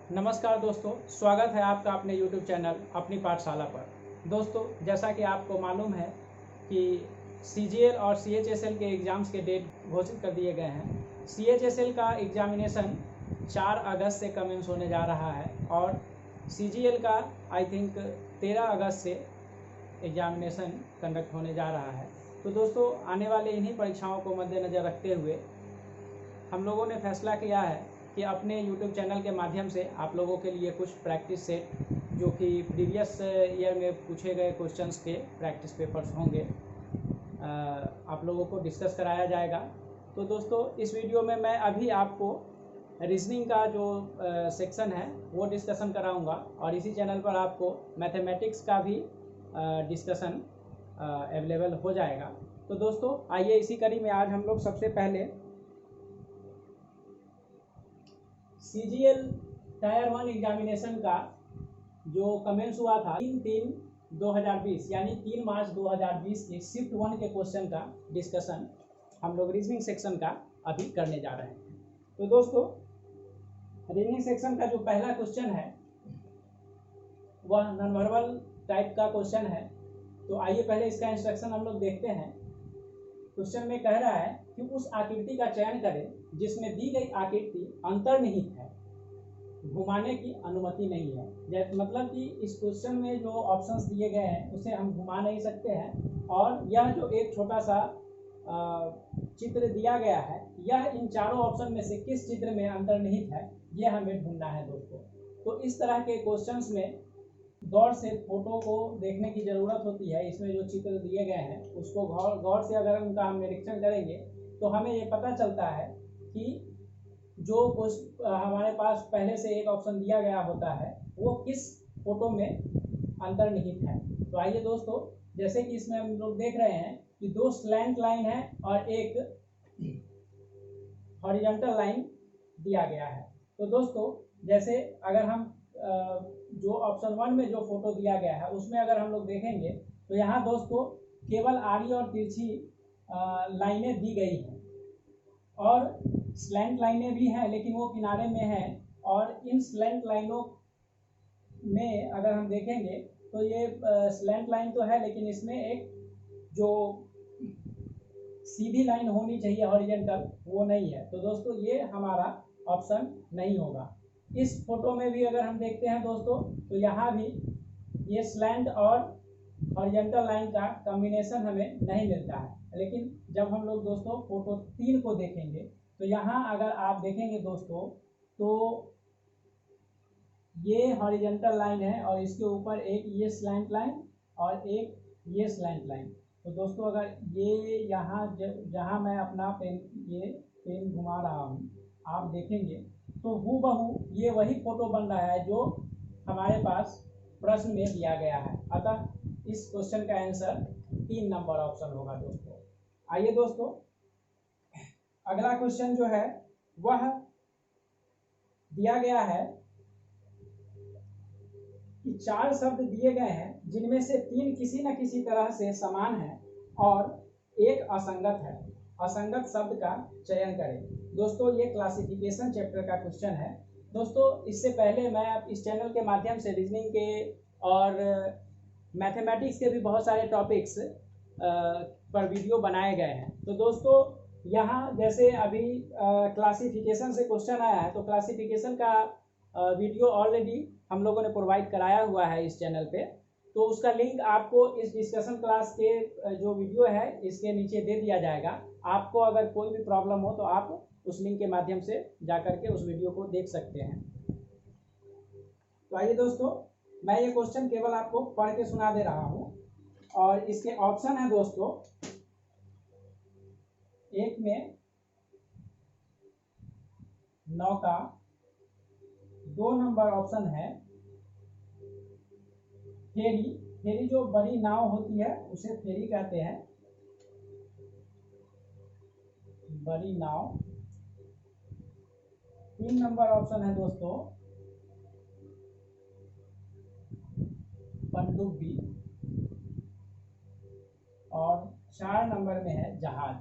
नमस्कार दोस्तों, स्वागत है आपका अपने YouTube चैनल अपनी पाठशाला पर। दोस्तों, जैसा कि आपको मालूम है कि CGL और CHSL के एग्ज़ाम्स के डेट घोषित कर दिए गए हैं। CHSL का एग्ज़ामिनेशन 4 अगस्त से कमेंस होने जा रहा है और CGL का आई थिंक 13 अगस्त से एग्ज़ामिनेशन कंडक्ट होने जा रहा है। तो दोस्तों, आने वाले इन्हीं परीक्षाओं को मद्देनज़र रखते हुए हम लोगों ने फैसला किया है कि अपने YouTube चैनल के माध्यम से आप लोगों के लिए कुछ प्रैक्टिस सेट जो कि प्रीवियस ईयर में पूछे गए क्वेश्चंस के प्रैक्टिस पेपर्स होंगे, आप लोगों को डिस्कस कराया जाएगा। तो दोस्तों, इस वीडियो में मैं अभी आपको रीजनिंग का जो सेक्शन है वो डिस्कशन कराऊंगा और इसी चैनल पर आपको मैथमेटिक्स का भी डिस्कशन अवेलेबल हो जाएगा। तो दोस्तों, आइए इसी कड़ी में आज हम लोग सबसे पहले CGL टायर 1 एग्जामिनेशन का जो कमेंस हुआ था 3/3/2020 यानी 3 मार्च 2020 के शिफ्ट 1 के क्वेश्चन का डिस्कशन हम लोग रीजनिंग सेक्शन का अभी करने जा रहे हैं। तो दोस्तों, रीजनिंग सेक्शन का जो पहला क्वेश्चन है वह नॉन वर्बल टाइप का क्वेश्चन है। तो आइए पहले इसका इंस्ट्रक्शन हम लोग देखते हैं। क्वेश्चन में कह रहा है कि उस आकृति का चयन करें जिसमें दी गई आकृति अंतर्निहित है, घुमाने की अनुमति नहीं है। मतलब कि इस क्वेश्चन में जो ऑप्शंस दिए गए हैं उसे हम घुमा नहीं सकते हैं और यह जो एक छोटा सा चित्र दिया गया है यह इन चारों ऑप्शन में से किस चित्र में अंतर्निहित है यह हमें ढूंढना है दोस्तों। तो इस तरह के क्वेश्चंस में गौर से फोटो को देखने की ज़रूरत होती है। इसमें जो चित्र दिए गए हैं उसको गौर से अगर उनका हम निरीक्षण करेंगे तो हमें ये पता चलता है कि जो हमारे पास पहले से एक ऑप्शन दिया गया होता है वो किस फोटो में अंतर्निहित है। तो आइए दोस्तों, जैसे कि इसमें हम लोग देख रहे हैं कि 2 स्लैंट लाइन है और एक हॉरिजॉन्टल लाइन दिया गया है। तो दोस्तों, जैसे अगर हम जो ऑप्शन 1 में जो फोटो दिया गया है उसमें अगर हम लोग देखेंगे तो यहाँ दोस्तों केवल आड़ी और तिरछी लाइनें दी गई हैं और स्लैंट लाइनें भी हैं लेकिन वो किनारे में हैं। और इन स्लैंट लाइनों में अगर हम देखेंगे तो ये स्लैंट लाइन तो है लेकिन इसमें एक जो सीधी लाइन होनी चाहिए हॉरिजॉन्टल वो नहीं है। तो दोस्तों, ये हमारा ऑप्शन नहीं होगा। इस फोटो में भी अगर हम देखते हैं दोस्तों तो यहाँ भी ये स्लैंट और हॉरिजॉन्टल लाइन का कॉम्बिनेशन हमें नहीं मिलता है। लेकिन जब हम लोग दोस्तों फोटो 3 को देखेंगे तो यहाँ अगर आप देखेंगे दोस्तों तो ये हॉरिजॉन्टल लाइन है और इसके ऊपर एक ये स्लैंट लाइन और एक ये स्लैंट लाइन। तो दोस्तों, अगर ये यहाँ जहाँ मैं अपना पेन घुमा रहा हूँ आप देखेंगे तो हूबहू ये वही फोटो बन रहा है जो हमारे पास प्रश्न में दिया गया है। अतः इस क्वेश्चन का आंसर 3 नंबर ऑप्शन होगा दोस्तों। आइए दोस्तों, अगला क्वेश्चन जो है वह दिया गया है कि 4 शब्द दिए गए हैं जिनमें से 3 किसी न किसी तरह से समान है और एक असंगत है। असंगत शब्द का चयन करें। दोस्तों, ये क्लासिफिकेशन चैप्टर का क्वेश्चन है। दोस्तों, इससे पहले मैं इस चैनल के माध्यम से रीजनिंग के और मैथमेटिक्स के भी बहुत सारे टॉपिक्स पर वीडियो बनाए गए हैं। तो दोस्तों, यहाँ जैसे अभी क्लासिफिकेशन से क्वेश्चन आया है तो क्लासिफिकेशन का वीडियो ऑलरेडी हम लोगों ने प्रोवाइड कराया हुआ है इस चैनल पे। तो उसका लिंक आपको इस डिस्कशन क्लास के जो वीडियो है इसके नीचे दे दिया जाएगा। आपको अगर कोई भी प्रॉब्लम हो तो आप उस लिंक के माध्यम से जाकर के उस वीडियो को देख सकते हैं। तो आइए दोस्तों, मैं ये क्वेश्चन केवल आपको पढ़ के सुना दे रहा हूँ और इसके ऑप्शन है दोस्तों। एक में 9 का 2 नंबर ऑप्शन है फेरी। फेरी जो बड़ी नाव होती है उसे फेरी कहते हैं, बड़ी नाव। 3 नंबर ऑप्शन है दोस्तों पनडुब्बी और 4 नंबर में है जहाज।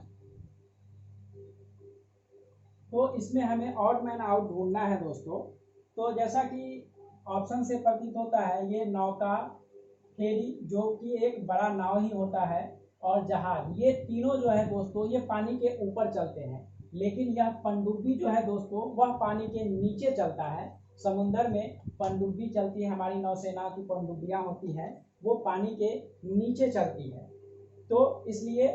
तो इसमें हमें ऑड मैन आउट ढूंढना है दोस्तों। तो जैसा कि ऑप्शन से प्रतीत होता है, ये नौका, फेरी जो कि एक बड़ा नाव ही होता है, और जहाज, ये तीनों जो है दोस्तों ये पानी के ऊपर चलते हैं। लेकिन यह पनडुब्बी जो है दोस्तों वह पानी के नीचे चलता है। समुद्र में पनडुब्बी चलती है, हमारी नौसेना की पनडुब्बियां होती हैं, वो पानी के नीचे चलती है। तो इसलिए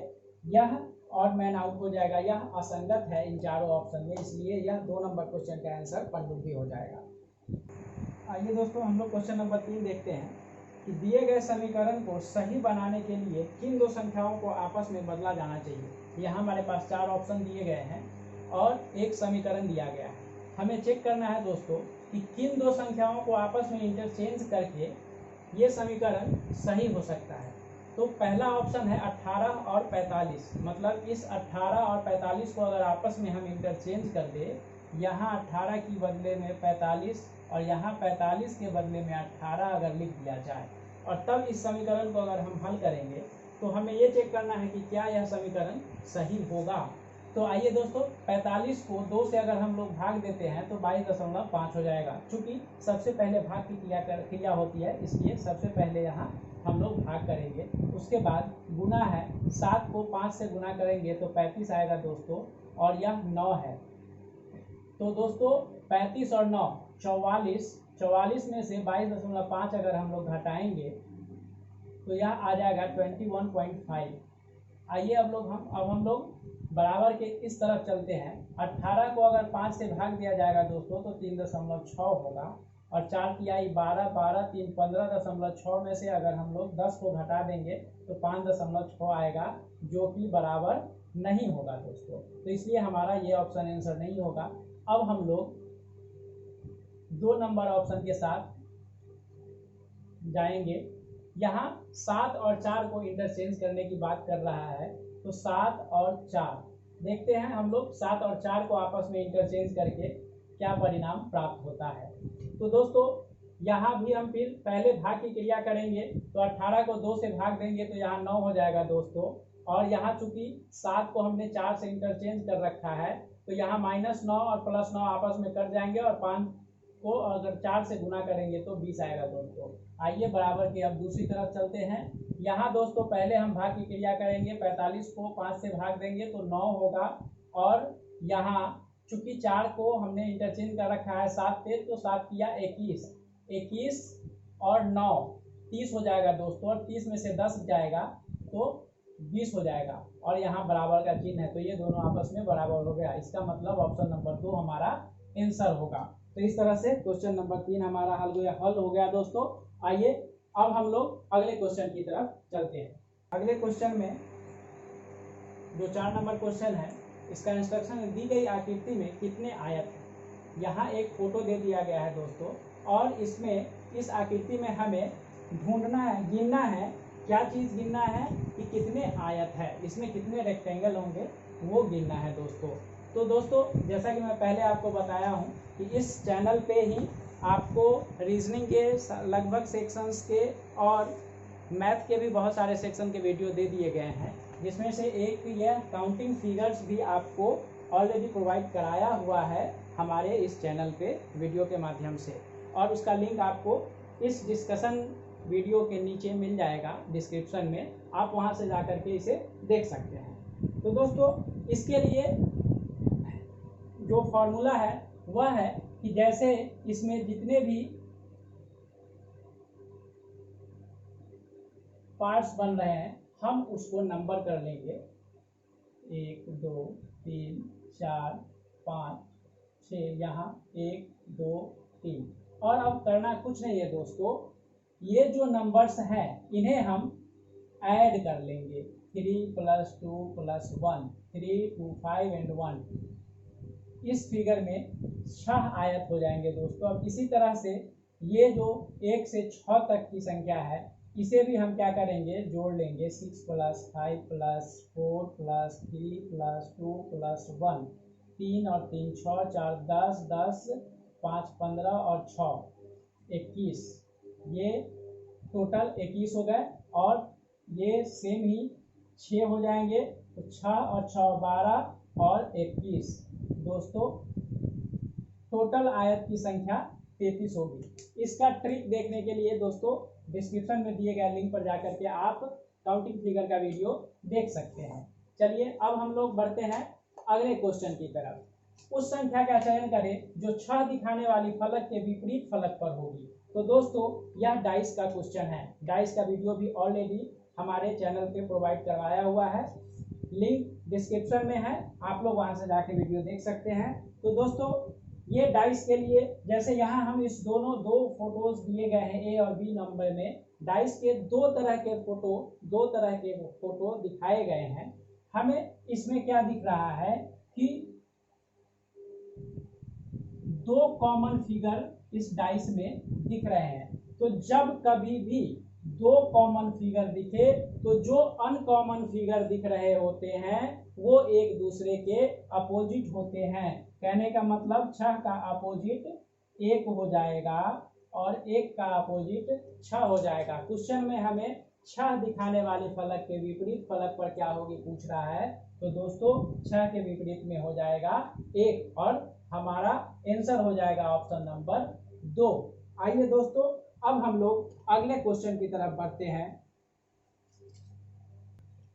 यह और मैन आउट हो जाएगा, यह असंगत है इन चारों ऑप्शन में, इसलिए यह 2 नंबर क्वेश्चन का आंसर पनडुब्बी हो जाएगा। आइए दोस्तों हम लोग क्वेश्चन नंबर 3 देखते हैं कि दिए गए समीकरण को सही बनाने के लिए किन दो संख्याओं को आपस में बदला जाना चाहिए। यहाँ हमारे पास 4 ऑप्शन दिए गए हैं और एक समीकरण दिया गया है। हमें चेक करना है दोस्तों कि किन दो संख्याओं को आपस में इंटरचेंज करके ये समीकरण सही हो सकता है। तो पहला ऑप्शन है 18 और 45, मतलब इस 18 और 45 को अगर आपस में हम इंटरचेंज कर दे, यहाँ 18 की बदले में 45 और यहाँ 45 के बदले में 18 अगर लिख दिया जाए, और तब इस समीकरण को अगर हम हल करेंगे तो हमें ये चेक करना है कि क्या यह समीकरण सही होगा। तो आइए दोस्तों 45 को 2 से अगर हम लोग भाग देते हैं तो 22.5 हो जाएगा। चूँकि सबसे पहले भाग की क्रिया होती है, इसलिए सबसे पहले यहाँ हम लोग भाग करेंगे। उसके बाद गुना है, 7 को 5 से गुना करेंगे तो 35 आएगा दोस्तों, और यह 9 है। तो दोस्तों 35 और 9 44 में से 22.5 अगर हम लोग घटाएंगे तो यह आ जाएगा 21.5। आइए अब हम लोग बराबर के इस तरफ चलते हैं। 18 को अगर 5 से भाग दिया जाएगा दोस्तों तो 3.6 होगा, और 4 तिहाई 12, 12 3 15.6 में से अगर हम लोग 10 को घटा देंगे तो 5.6 आएगा, जो कि बराबर नहीं होगा दोस्तों। तो इसलिए हमारा ये ऑप्शन आंसर नहीं होगा। अब हम लोग 2 नंबर ऑप्शन के साथ जाएंगे। यहाँ 7 और 4 को इंटरचेंज करने की बात कर रहा है, तो 7 और 4 देखते हैं हम लोग 7 और 4 को आपस में इंटरचेंज करके क्या परिणाम प्राप्त होता है। तो दोस्तों यहाँ भी हम फिर पहले भाग की क्रिया करेंगे, तो 18 को 2 से भाग देंगे तो यहाँ 9 हो जाएगा दोस्तों, और यहाँ चूंकि 7 को हमने 4 से इंटरचेंज कर रखा है तो यहाँ -9 और +9 आपस में कट जाएंगे, और 5 को अगर 4 से गुना करेंगे तो 20 आएगा दोस्तों। आइए बराबर की अब दूसरी तरफ चलते हैं। यहाँ दोस्तों पहले हम भाग की क्रिया करेंगे, 45 को 5 से भाग देंगे तो 9 होगा, और यहाँ चूंकि 4 को हमने इंटरचेंज कर रखा है 7 से, तो 7 किया 21 और 9 30 हो जाएगा दोस्तों, और 30 में से 10 जाएगा तो 20 हो जाएगा, और यहाँ बराबर का चिन्ह है, तो ये दोनों आपस में बराबर हो गया। इसका मतलब ऑप्शन नंबर 2 हमारा आंसर होगा। तो इस तरह से क्वेश्चन नंबर 3 हमारा हल हो गया दोस्तों। आइए अब हम लोग अगले क्वेश्चन की तरफ चलते हैं। अगले क्वेश्चन में जो 4 नंबर क्वेश्चन है, इसका इंस्ट्रक्शन दी गई आकृति में कितने आयत हैं। यहाँ एक फोटो दे दिया गया है दोस्तों, और इसमें इस आकृति में हमें ढूंढना है, गिनना है, क्या चीज़ गिनना है कि कितने आयत है, इसमें कितने रेक्टेंगल होंगे वो गिनना है दोस्तों। तो दोस्तों जैसा कि मैं पहले आपको बताया हूँ कि इस चैनल पे ही आपको रीजनिंग के लगभग सेक्शंस के और मैथ के भी बहुत सारे सेक्शन के वीडियो दे दिए गए हैं, जिसमें से एक यह काउंटिंग फिगर्स भी आपको ऑलरेडी प्रोवाइड कराया हुआ है हमारे इस चैनल पे वीडियो के माध्यम से, और उसका लिंक आपको इस डिस्कशन वीडियो के नीचे मिल जाएगा डिस्क्रिप्शन में, आप वहां से जाकर के इसे देख सकते हैं। तो दोस्तों इसके लिए जो फॉर्मूला है वह है कि जैसे इसमें जितने भी पार्ट्स बन रहे हैं हम उसको नंबर कर लेंगे, 1 2 3 4 5 6, यहाँ 1 2 3। और अब करना कुछ नहीं है दोस्तों, ये जो नंबर्स हैं इन्हें हम ऐड कर लेंगे, 3 + 2 + 1, 3 2 5 and 1। इस फिगर में 6 आयत हो जाएंगे दोस्तों। अब इसी तरह से ये जो 1 से 6 तक की संख्या है इसे भी हम क्या करेंगे, जोड़ लेंगे, 6 + 5 + 4 + 3 + 2 + 1, 3 और 3 6, 4 10, 10 5 15 और 6 21, ये टोटल 21 हो गए। और ये सेम ही 6 हो जाएंगे, तो 6 और 6 12 और 21 दोस्तों, टोटल आयत की संख्या 33 होगी। इसका ट्रिक देखने के लिए दोस्तों डिस्क्रिप्शन में दिए गए लिंक पर जाकर के आप काउंटिंग फिगर का वीडियो देख सकते हैं। चलिए अब हम लोग बढ़ते हैं अगले क्वेश्चन की तरफ। उस संख्या का चयन करें जो 6 दिखाने वाली फलक के विपरीत फलक पर होगी। तो दोस्तों यह डाइस का क्वेश्चन है। डाइस का वीडियो भी ऑलरेडी हमारे चैनल पे प्रोवाइड करवाया हुआ है, लिंक डिस्क्रिप्शन में है, आप लोग वहां से जाके वीडियो देख सकते हैं। तो दोस्तों ये डाइस के लिए जैसे यहाँ हम इस दो फोटोज दिए गए हैं ए और बी नंबर में, डाइस के दो तरह के फोटो दिखाए गए हैं। हमें इसमें क्या दिख रहा है कि दो कॉमन फिगर इस डाइस में दिख रहे हैं। तो जब कभी भी दो कॉमन फिगर दिखे तो जो अनकॉमन फिगर दिख रहे होते हैं वो एक दूसरे के अपोजिट होते हैं। कहने का मतलब 6 का अपोजिट 1 हो जाएगा और 1 का अपोजिट 6 हो जाएगा। क्वेश्चन में हमें 6 दिखाने वाले फलक के विपरीत फलक पर क्या होगी पूछ रहा है। तो दोस्तों 6 के विपरीत में हो जाएगा 1 और हमारा आंसर हो जाएगा ऑप्शन नंबर 2। आइए दोस्तों अब हम लोग अगले क्वेश्चन की तरफ बढ़ते हैं।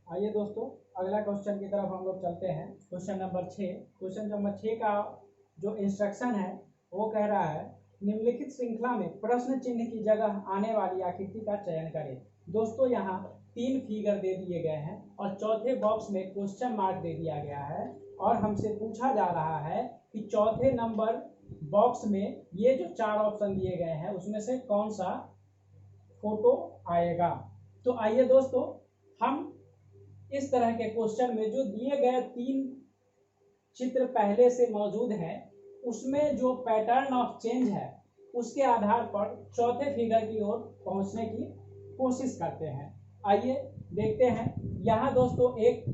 आइए दोस्तों अगला क्वेश्चन की तरफ हम लोग चलते हैं। Question number 6। क्वेश्चन नंबर 6 का जो इंस्ट्रक्शन है वो कह रहा है निम्नलिखित श्रृंखला में प्रश्न चिन्ह की जगह आने वाली आकृति का चयन करें। दोस्तों यहाँ 3 फिगर दे दिए गए हैं और चौथे बॉक्स में क्वेश्चन मार्क दे दिया गया है और हमसे पूछा जा रहा है कि चौथे नंबर बॉक्स में ये जो 4 ऑप्शन दिए गए हैं उसमें से कौन सा फोटो आएगा। तो आइए दोस्तों हम इस तरह के क्वेश्चन में जो दिए गए 3 चित्र पहले से मौजूद है उसमें जो पैटर्न ऑफ चेंज है उसके आधार पर चौथे फिगर की ओर पहुंचने की कोशिश करते हैं। आइए देखते हैं। यहाँ दोस्तों एक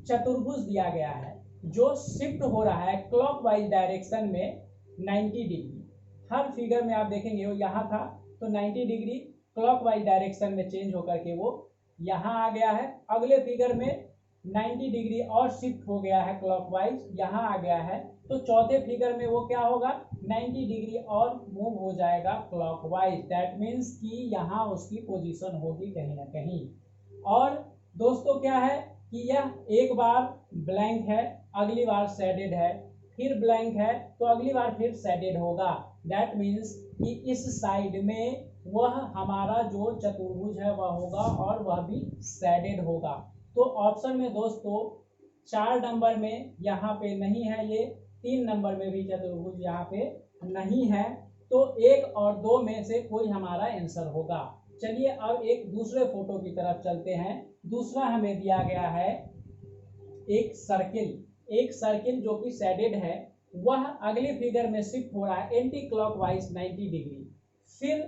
चतुर्भुज दिया गया है जो शिफ्ट हो रहा है क्लॉकवाइज डायरेक्शन में 90 डिग्री। हर फिगर में आप देखेंगे वो यहाँ था तो 90 डिग्री क्लॉकवाइज डायरेक्शन में चेंज होकर के वो यहाँ आ गया है। अगले फिगर में 90 डिग्री और शिफ्ट हो गया है क्लॉकवाइज, यहाँ आ गया है। तो चौथे फिगर में वो क्या होगा 90 डिग्री और मूव हो जाएगा क्लॉकवाइज। दैट मीन्स कि यहाँ उसकी पोजीशन होगी कहीं ना कहीं। और दोस्तों क्या है कि यह एक बार ब्लैंक है, अगली बार शेडेड है, फिर ब्लैंक है तो अगली बार फिर शेडेड होगा। दैट मीन्स कि इस साइड में वह हमारा जो चतुर्भुज है वह होगा और वह भी शेडेड होगा। तो ऑप्शन में दोस्तों 4 नंबर में यहाँ पे नहीं है, ये 3 नंबर में भी चतुर्भुज यहाँ पे नहीं है। तो 1 और 2 में से कोई हमारा आंसर होगा। चलिए अब एक दूसरे फोटो की तरफ चलते हैं। दूसरा हमें दिया गया है एक सर्किल जो कि शेडेड है, वह अगले फिगर में शिफ्ट हो रहा है एंटी क्लॉकवाइज 90 डिग्री। फिर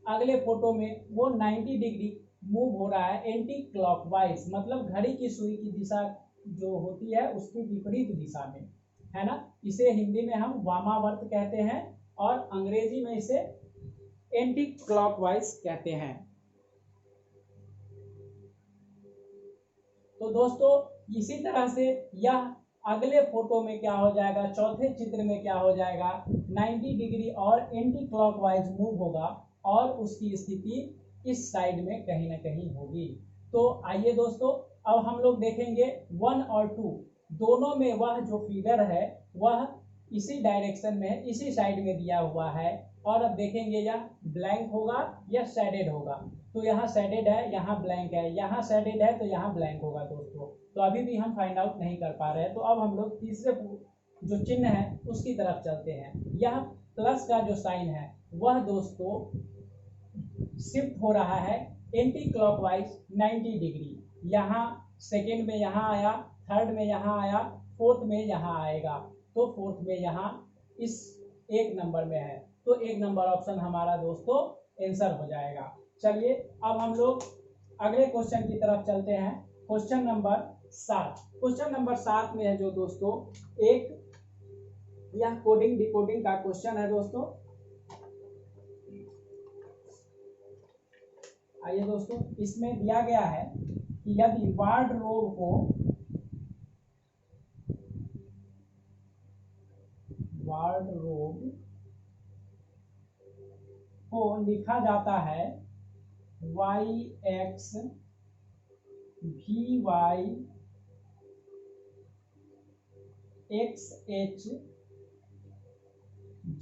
अगले फोटो में वो 90 डिग्री मूव हो रहा है एंटी क्लॉकवाइज, मतलब घड़ी की सुई की दिशा जो होती है उसकी विपरीत दिशा में, है ना। इसे हिंदी में हम वामावर्त कहते हैं और अंग्रेजी में इसे एंटी क्लॉकवाइज कहते हैं। तो दोस्तों इसी तरह से यह अगले फोटो में क्या हो जाएगा, चौथे चित्र में क्या हो जाएगा 90 डिग्री और एंटी क्लॉकवाइज मूव होगा और उसकी स्थिति इस साइड में कहीं ना कहीं होगी। तो आइए दोस्तों अब हम लोग देखेंगे 1 और 2 दोनों में वह जो फिगर है वह इसी डायरेक्शन में इसी साइड में दिया हुआ है। और अब देखेंगे यह ब्लैंक होगा या शेडेड होगा। तो यहाँ शेडेड है, यहाँ ब्लैंक है, यहाँ शेडेड है तो यहाँ ब्लैंक होगा दोस्तों। तो अभी भी हम फाइंड आउट नहीं कर पा रहे हैं। तो अब हम लोग तीसरे जो चिन्ह है उसकी तरफ चलते हैं। यह प्लस का जो साइन है वह दोस्तों शिफ्ट हो रहा है एंटी क्लॉकवाइज 90 डिग्री। यहाँ सेकेंड में यहाँ आया, थर्ड में यहाँ आया, फोर्थ में यहाँ आएगा। तो फोर्थ में यहाँ इस 1 नंबर में है तो 1 नंबर ऑप्शन हमारा दोस्तों आंसर हो जाएगा। चलिए अब हम लोग अगले क्वेश्चन की तरफ चलते हैं। Question number 7। क्वेश्चन नंबर 7 में है जो दोस्तों एक यह कोडिंग डिकोडिंग का क्वेश्चन है दोस्तों। आइए दोस्तों इसमें दिया गया है कि यदि वार्डरोब को लिखा जाता है Y X V Y X H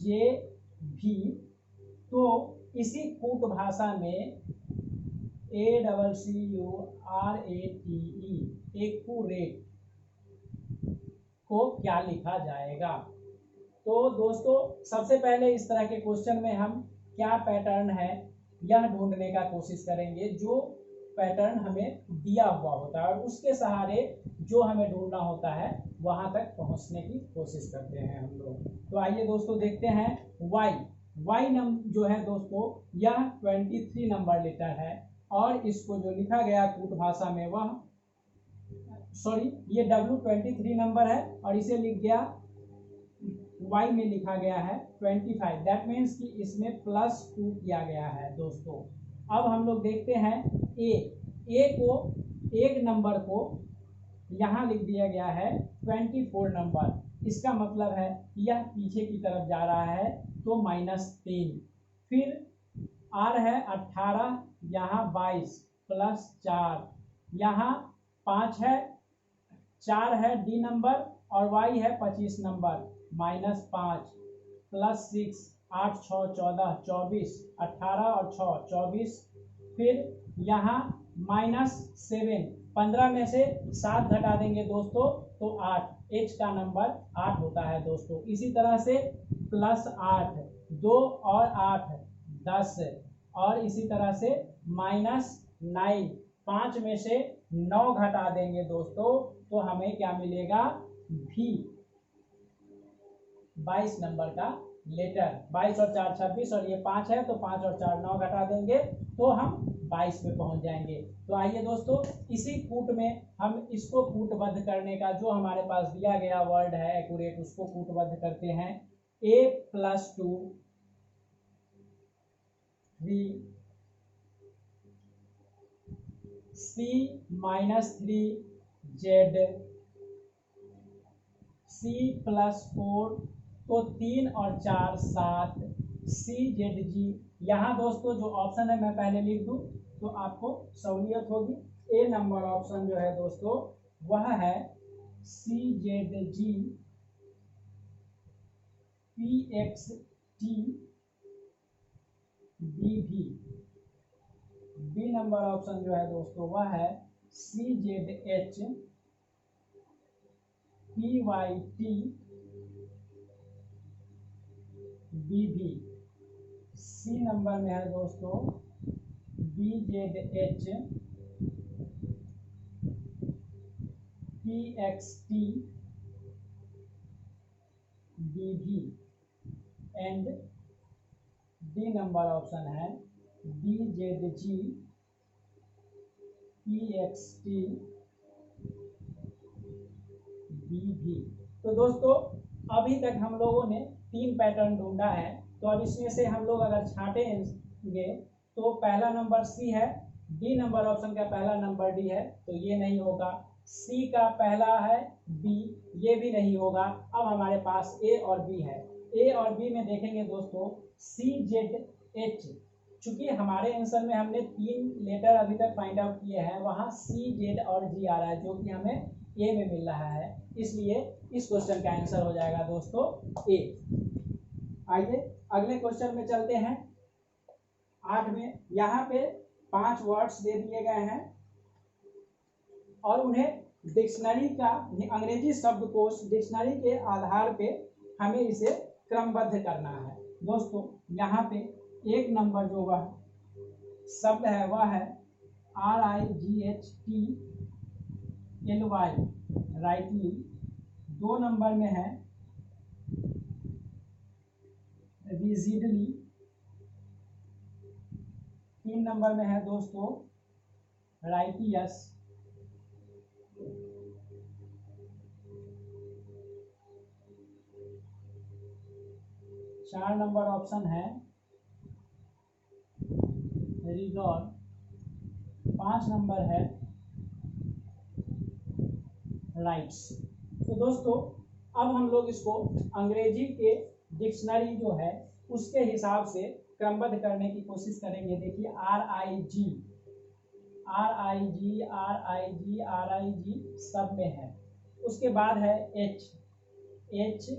J भी, तो इसी कूट भाषा में ACCURATE एक्यूरेट को क्या लिखा जाएगा। तो दोस्तों सबसे पहले इस तरह के क्वेश्चन में हम क्या पैटर्न है यह ढूंढने का कोशिश करेंगे, जो पैटर्न हमें दिया हुआ होता है और उसके सहारे जो हमें ढूंढना होता है वहां तक पहुंचने की कोशिश करते हैं हम लोग। तो आइए दोस्तों देखते हैं वाई नंबर जो है दोस्तों यह 23 नंबर लेटर है और इसको जो लिखा गया कूट भाषा में वह ये W23 नंबर है और इसे लिख गया y में लिखा गया है 25। दैट मीन्स कि इसमें +2 किया गया है दोस्तों। अब हम लोग देखते हैं ए को एक नंबर को यहाँ लिख दिया गया है 24 नंबर, इसका मतलब है यह पीछे की तरफ जा रहा है तो -3। फिर R है 18, यहाँ 22 +4, यहाँ 5 है, 4 है D नंबर और Y है 25 नंबर -5 +6, 8 6 14 24, 18 और 6 24। फिर यहाँ -7, 15 में से 7 घटा देंगे दोस्तों तो 8, H का नंबर 8 होता है दोस्तों। इसी तरह से +8, 2 और 8 10 और इसी तरह से -9, 5 में से 9 घटा देंगे दोस्तों तो हमें क्या मिलेगा भी 22 नंबर का लेटर। 22 और 4 26 और ये 5 है तो 5 और 4 9 घटा देंगे तो हम 22 पे पहुंच जाएंगे। तो आइए दोस्तों इसी कूट में हम इसको कूटबद्ध करने का जो हमारे पास दिया गया वर्ड है एक्यूरेट उसको कूटबद्ध करते हैं। A+2 3 C-3 Z C+4 तो 3 और 4 7 CZG। यहाँ दोस्तों जो ऑप्शन है मैं पहले लिख दूं तो आपको सहूलियत होगी। ए नंबर ऑप्शन जो है दोस्तों वह है CZG PXT BV। B number option जो है दोस्तों वह है CZH PYT BV। C number में है दोस्तों BZH PXT BV and D number option है BZG PXT BV। तो दोस्तों अभी तक हम लोगों ने 3 पैटर्न ढूंढा है, तो अब इसमें से हम लोग अगर छांटेंगे तो पहला नंबर सी है, डी नंबर ऑप्शन का पहला नंबर डी है तो ये नहीं होगा, सी का पहला है बी ये भी नहीं होगा। अब हमारे पास ए और बी है। ए और बी में देखेंगे दोस्तों CZH, चूंकि हमारे आंसर में हमने 3 लेटर अभी तक फाइंड आउट किए हैं, वहाँ CZ और G आ रहा है जो कि हमें ए में मिल रहा है, इसलिए इस क्वेश्चन का आंसर हो जाएगा दोस्तों ए। आइए अगले क्वेश्चन में चलते हैं। 8 में यहाँ पे 5 वर्ड्स दे दिए गए हैं और उन्हें डिक्शनरी का अंग्रेजी शब्दकोश डिक्शनरी के आधार पे हमें इसे क्रमबद्ध करना है। दोस्तों यहाँ पे एक नंबर जो वह शब्द है वह है RIGHTLY राइटली। 2 नंबर में है रिजिडली। 3 नंबर में है दोस्तों राइटियस। 4 नंबर ऑप्शन है रिगॉर। 5 नंबर है राइट्स। तो दोस्तों अब हम लोग इसको अंग्रेजी के डिक्शनरी जो है उसके हिसाब से क्रमबद्ध करने की कोशिश करेंगे। देखिए RIG सब में है। उसके बाद है H,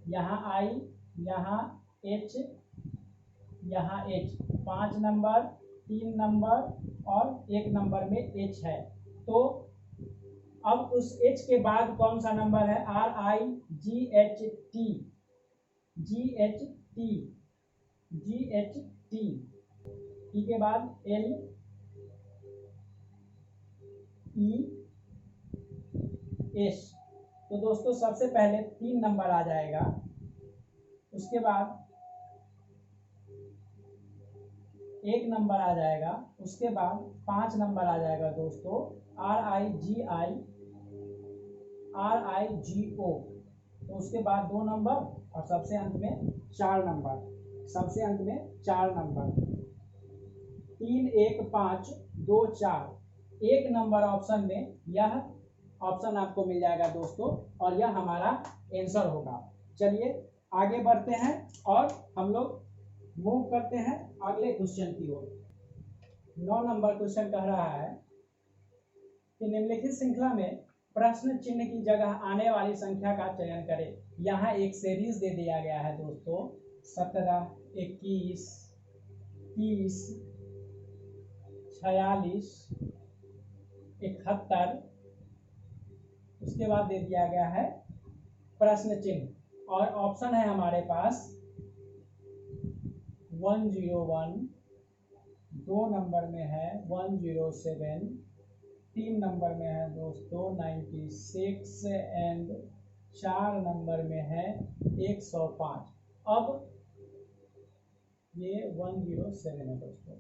यहाँ I, यहाँ H, यहाँ H, 5 नंबर, 3 नंबर और 1 नंबर में H है। तो अब उस H के बाद कौन सा नंबर है? GHT के बाद LES। तो दोस्तों सबसे पहले 3 नंबर आ जाएगा, उसके बाद 1 नंबर आ जाएगा, उसके बाद 5 नंबर आ जाएगा दोस्तों RIGO। तो उसके बाद 2 नंबर और सबसे अंत में 4 नंबर, 3 1 5 2 4। 1 नंबर ऑप्शन में यह ऑप्शन आपको मिल जाएगा दोस्तों, और यह हमारा आंसर होगा। चलिए आगे बढ़ते हैं और हम लोग मूव करते हैं अगले क्वेश्चन की ओर। 9 नंबर क्वेश्चन कह रहा है कि निम्नलिखित श्रृंखला में प्रश्न चिन्ह की जगह आने वाली संख्या का चयन करें। यहाँ एक सीरीज दे दिया गया है दोस्तों, 17, 21, 30, 46, 71। उसके बाद दे दिया गया है प्रश्न चिन्ह और ऑप्शन है हमारे पास 101, 2 नंबर में है 107, 3 नंबर में है दोस्तों 96 एंड 4 नंबर में है 105। अब ये 107 है दोस्तों।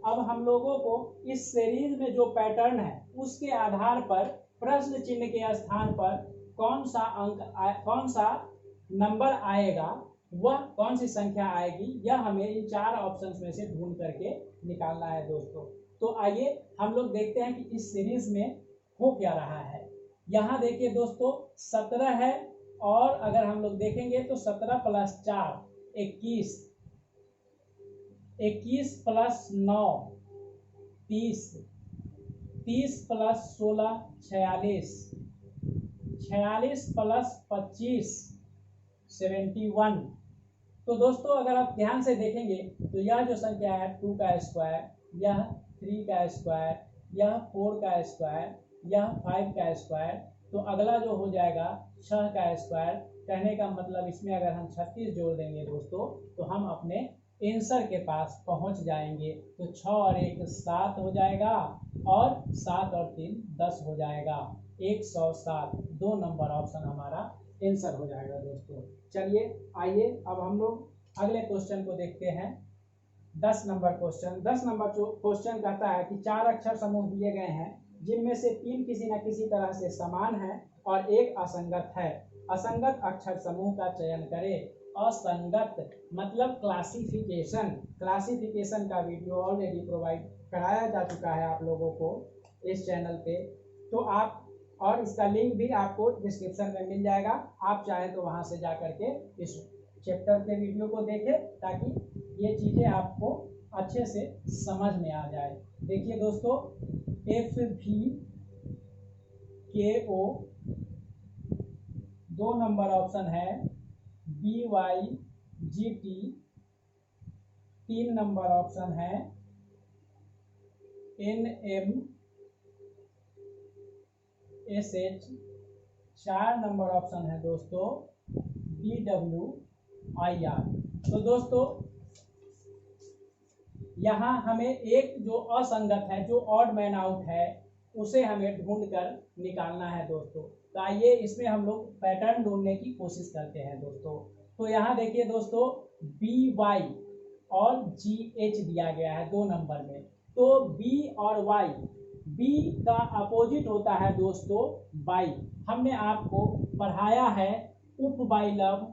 अब हम लोगों को इस सीरीज में जो पैटर्न है उसके आधार पर प्रश्न चिन्ह के स्थान पर कौन सा नंबर आएगा, वह कौन सी संख्या आएगी, यह हमें इन 4 ऑप्शंस में से ढूंढ करके निकालना है दोस्तों। तो आइए हम लोग देखते हैं कि इस सीरीज में हो क्या रहा है। यहाँ देखिए दोस्तों 17 है, और अगर हम लोग देखेंगे तो 17 + 4 21, 21 + 9 30, 30 + 16 46, 46 + 25 71। तो दोस्तों अगर आप ध्यान से देखेंगे तो यह जो संख्या है 2 का स्क्वायर, यह 3 का स्क्वायर, यह 4 का स्क्वायर, यह 5 का स्क्वायर, तो अगला जो हो जाएगा 6 का स्क्वायर। कहने का मतलब इसमें अगर हम 36 जोड़ देंगे दोस्तों तो हम अपने आंसर के पास पहुंच जाएंगे। तो 6 और 1 7 हो जाएगा, और 7 और 3 10 हो जाएगा, 107। 2 नंबर ऑप्शन हमारा आंसर हो जाएगा दोस्तों। चलिए आइए अब हम लोग अगले क्वेश्चन को देखते हैं। 10 नंबर क्वेश्चन। 10 नंबर क्वेश्चन कहता है कि 4 अक्षर समूह दिए गए हैं जिनमें से 3 किसी न किसी तरह से समान है और 1 असंगत है। असंगत अक्षर समूह का चयन करें। असंगत मतलब क्लासिफिकेशन का वीडियो ऑलरेडी प्रोवाइड कराया जा चुका है आप लोगों को इस चैनल पे, तो आप, और इसका लिंक भी आपको डिस्क्रिप्शन में मिल जाएगा। आप चाहें तो वहां से जा करके इस चैप्टर के वीडियो को देखें ताकि ये चीज़ें आपको अच्छे से समझ में आ जाए। देखिए दोस्तों FVKO 2 नंबर ऑप्शन है, BYGT 3 नंबर ऑप्शन है, NMSH 4 नंबर ऑप्शन है दोस्तों, DWIR। तो दोस्तों यहाँ हमें एक जो असंगत है, जो ऑड मैन आउट है, उसे हमें ढूंढ कर निकालना है दोस्तों। तो आइए इसमें हम लोग पैटर्न ढूंढने की कोशिश करते हैं दोस्तों। तो यहाँ देखिए दोस्तों BY और GH दिया गया है 2 नंबर में। तो B और Y, B का अपोजिट होता है दोस्तों Y। हमने आपको पढ़ाया है उपबाइलव,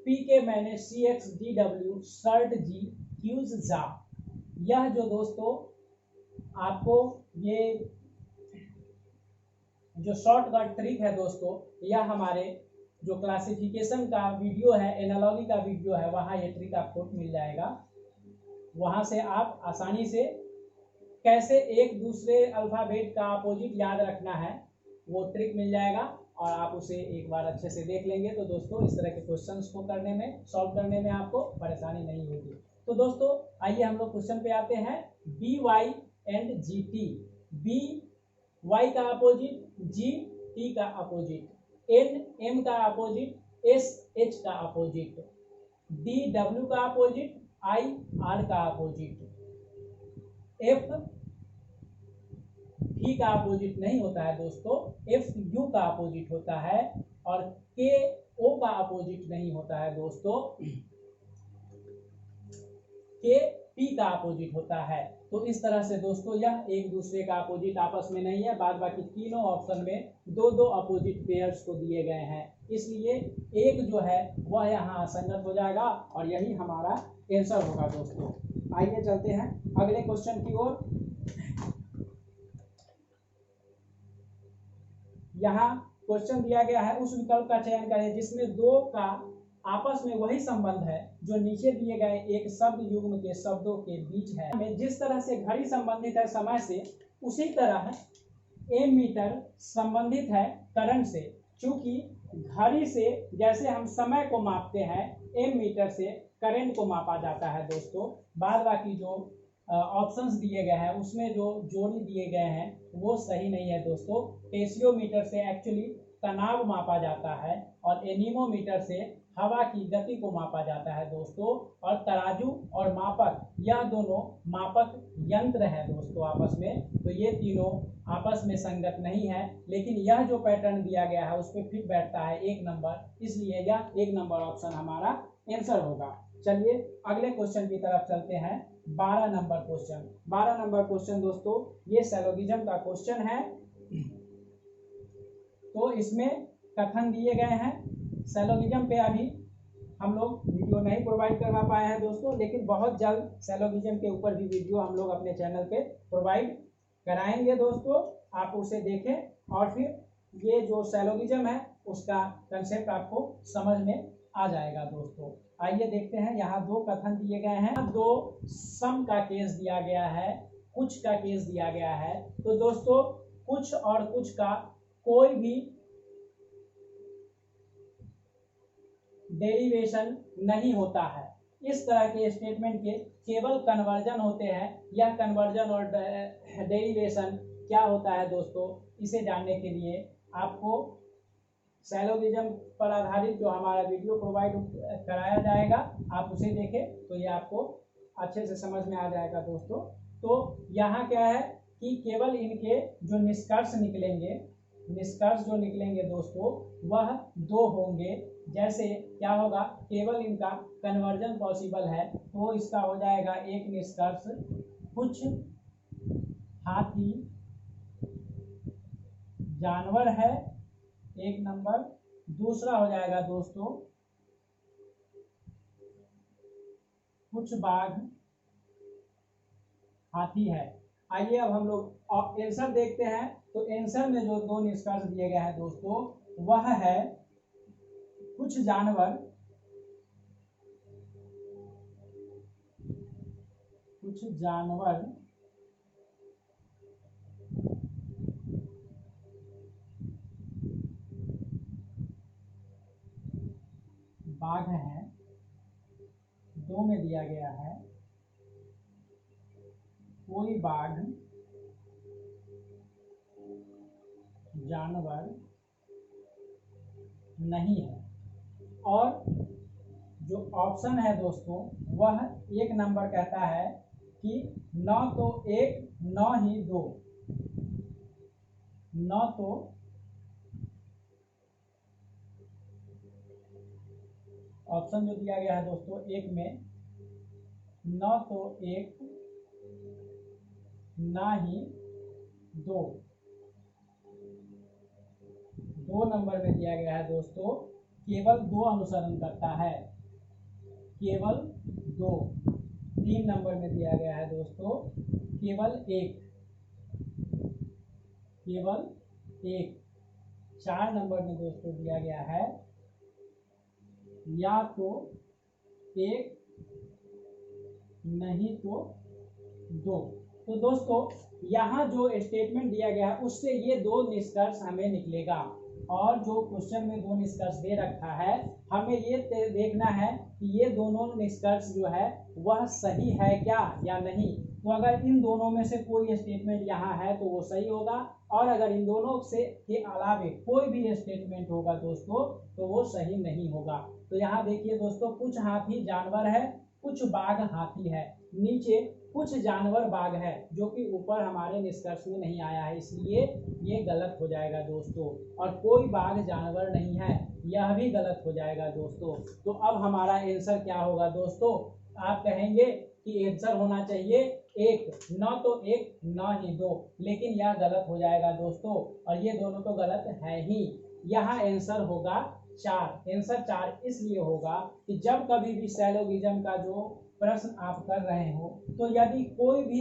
P के मैंने CXDW, शर्ट G, क्यूज जा। यह जो दोस्तों आपको ये जो शॉर्टकट ट्रिक है दोस्तों, यह हमारे जो क्लासिफिकेशन का वीडियो है, एनालॉजी का वीडियो है, वहाँ ये ट्रिक आपको मिल जाएगा। वहाँ से आप आसानी से कैसे एक दूसरे अल्फ़ाबेट का अपोजिट याद रखना है वो ट्रिक मिल जाएगा और आप उसे एक बार अच्छे से देख लेंगे तो दोस्तों इस तरह के क्वेश्चंस को करने में, सॉल्व करने में आपको परेशानी नहीं होगी। तो दोस्तों आइए हम लोग क्वेश्चन पे आते हैं। B Y and G T, B Y का अपोजिट, जी टी का अपोजिट, एन एम का अपोजिट, एस एच का अपोजिट, डी डब्ल्यू का अपोजिट, आई आर का अपोजिट, एफ भी का अपोजिट नहीं होता है दोस्तों, एफ यू का अपोजिट होता है और के ओ का अपोजिट नहीं होता है दोस्तों, के पी का अपोजिट होता है। तो इस तरह से दोस्तों यह एक दूसरे का अपोजिट आपस में नहीं है, बाद बाकी तीनों ऑप्शन में दो दो अपोजिट पेयर्स को दिए गए हैं, इसलिए एक जो है वह यहाँ असंगत हो जाएगा और यही हमारा आंसर होगा दोस्तों। आइए चलते हैं अगले क्वेश्चन की ओर। यहाँ क्वेश्चन दिया गया है उस विकल्प का चयन करें जिसमें दो का आपस में वही संबंध है जो नीचे दिए गए एक शब्द युग्म के शब्दों के बीच है। जिस तरह से घड़ी संबंधित है समय से, उसी तरह एम मीटर संबंधित है करंट से। चूंकि घड़ी से जैसे हम समय को मापते हैं, एम मीटर से करंट को मापा जाता है दोस्तों। बाद बाकी जो ऑप्शंस दिए गए हैं उसमें जो जोड़ी दिए गए हैं वो सही नहीं है दोस्तों। टेसियोमीटर से एक्चुअली तनाव मापा जाता है और एनीमोमीटर से हवा की गति को मापा जाता है दोस्तों। और तराजू और मापक यह दोनों मापक यंत्र है दोस्तों आपस में, तो ये तीनों आपस में संगत नहीं है, लेकिन यह जो पैटर्न दिया गया है उस पर फिट बैठता है एक नंबर, इसलिए यह एक नंबर ऑप्शन हमारा आंसर होगा। चलिए अगले क्वेश्चन की तरफ चलते हैं। 12 नंबर क्वेश्चन। 12 नंबर क्वेश्चन दोस्तों ये सैलोगिज्म का क्वेश्चन है। तो इसमें कथन दिए गए हैं। सैलोगिज्म पे अभी हम लोग वीडियो नहीं प्रोवाइड करवा पाए हैं दोस्तों, लेकिन बहुत जल्द सैलोगिज्म के ऊपर भी वीडियो हम लोग अपने चैनल पे प्रोवाइड कराएंगे दोस्तों। आप उसे देखें और फिर ये जो सैलोगिज्म है उसका कंसेप्ट आपको समझ में आ जाएगा दोस्तों। आइए देखते हैं। यहाँ दो कथन दिए गए हैं, दो सम का केस दिया गया है, कुछ का केस दिया गया है। तो दोस्तों कुछ और कुछ का कोई भी डेरिवेशन नहीं होता है। इस तरह के स्टेटमेंट के केवल कन्वर्जन होते हैं। यह कन्वर्जन और डेरिवेशन क्या होता है दोस्तों, इसे जानने के लिए आपको सैलोगिज्म पर आधारित जो हमारा वीडियो प्रोवाइड कराया जाएगा आप उसे देखें तो ये आपको अच्छे से समझ में आ जाएगा दोस्तों। तो यहाँ क्या है कि केवल इनके जो निष्कर्ष निकलेंगे, निष्कर्ष जो निकलेंगे दोस्तों वह दो होंगे। जैसे क्या होगा, केवल इनका कन्वर्जन पॉसिबल है तो इसका हो जाएगा एक निष्कर्ष, कुछ हाथी जानवर है, एक नंबर। दूसरा हो जाएगा दोस्तों कुछ बाघ हाथी है। आइए अब हम लोग आंसर देखते हैं। तो आंसर में जो दो निष्कर्ष दिए गए हैं दोस्तों वह है कुछ जानवर, कुछ जानवर बाघ हैं, दो में दिया गया है कोई बाघ जानवर नहीं है। और जो ऑप्शन है दोस्तों वह एक नंबर कहता है कि न तो एक न ही दो, न तो ऑप्शन जो दिया गया है दोस्तों एक में न तो एक ना ही दो, दो नंबर में दिया गया है दोस्तों केवल दो अनुसरण करता है, केवल दो। 3 नंबर में दिया गया है दोस्तों केवल एक, केवल एक। 4 नंबर में दोस्तों दिया गया है या तो एक नहीं तो 2। तो दोस्तों यहाँ जो स्टेटमेंट दिया गया है उससे ये 2 निष्कर्ष हमें निकलेगा, और जो क्वेश्चन में 2 निष्कर्ष दे रखा है हमें ये देखना है कि ये दोनों निष्कर्ष जो है वह सही है क्या या नहीं। तो अगर इन दोनों में से कोई स्टेटमेंट यहाँ है तो वो सही होगा, और अगर इन दोनों से के अलावे कोई भी स्टेटमेंट होगा दोस्तों तो वो सही नहीं होगा। तो यहाँ देखिए दोस्तों, कुछ हाथी जानवर है, कुछ बाघ हाथी है, नीचे कुछ जानवर बाघ है, जो कि ऊपर हमारे निष्कर्ष में नहीं आया है, इसलिए ये गलत हो जाएगा दोस्तों। और कोई बाघ जानवर नहीं है, यह भी गलत हो जाएगा दोस्तों। तो अब हमारा आंसर क्या होगा दोस्तों, आप कहेंगे कि आंसर होना चाहिए 1, न तो 1 न ही 2, लेकिन यह गलत हो जाएगा दोस्तों, और ये दोनों तो गलत है ही। यहाँ आंसर होगा 4। आंसर 4 इसलिए होगा कि जब कभी भी सैलोगिज्म का जो प्रश्न आप कर रहे हो, तो यदि कोई भी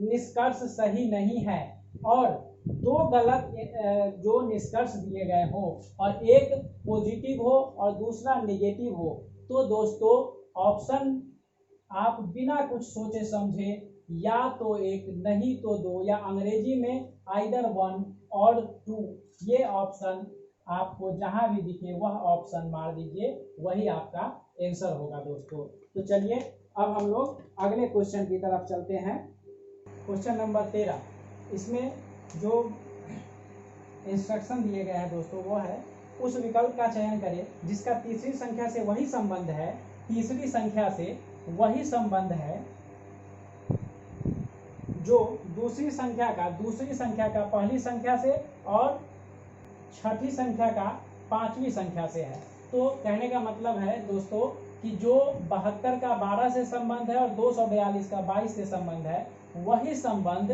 निष्कर्ष सही नहीं है और 2 गलत जो निष्कर्ष दिए गए हो और एक पॉजिटिव हो और दूसरा नेगेटिव हो, तो दोस्तों ऑप्शन आप बिना कुछ सोचे समझे या तो 1 नहीं तो 2, या अंग्रेजी में आइदर 1 और 2, ये ऑप्शन आपको जहां भी दिखे वह ऑप्शन मार दीजिए, वही आपका आंसर होगा दोस्तों। तो चलिए अब हम लोग अगले क्वेश्चन की तरफ चलते हैं। क्वेश्चन नंबर 13, इसमें जो इंस्ट्रक्शन दिए गए हैं दोस्तों वो है, उस विकल्प का चयन करें जिसका तीसरी संख्या से वही संबंध है, तीसरी संख्या से वही संबंध है जो दूसरी संख्या का पहली संख्या से और छठी संख्या का पांचवी संख्या से है। तो कहने का मतलब है दोस्तों कि जो 72 का 12 से संबंध है और 242 का 22 से संबंध है, वही संबंध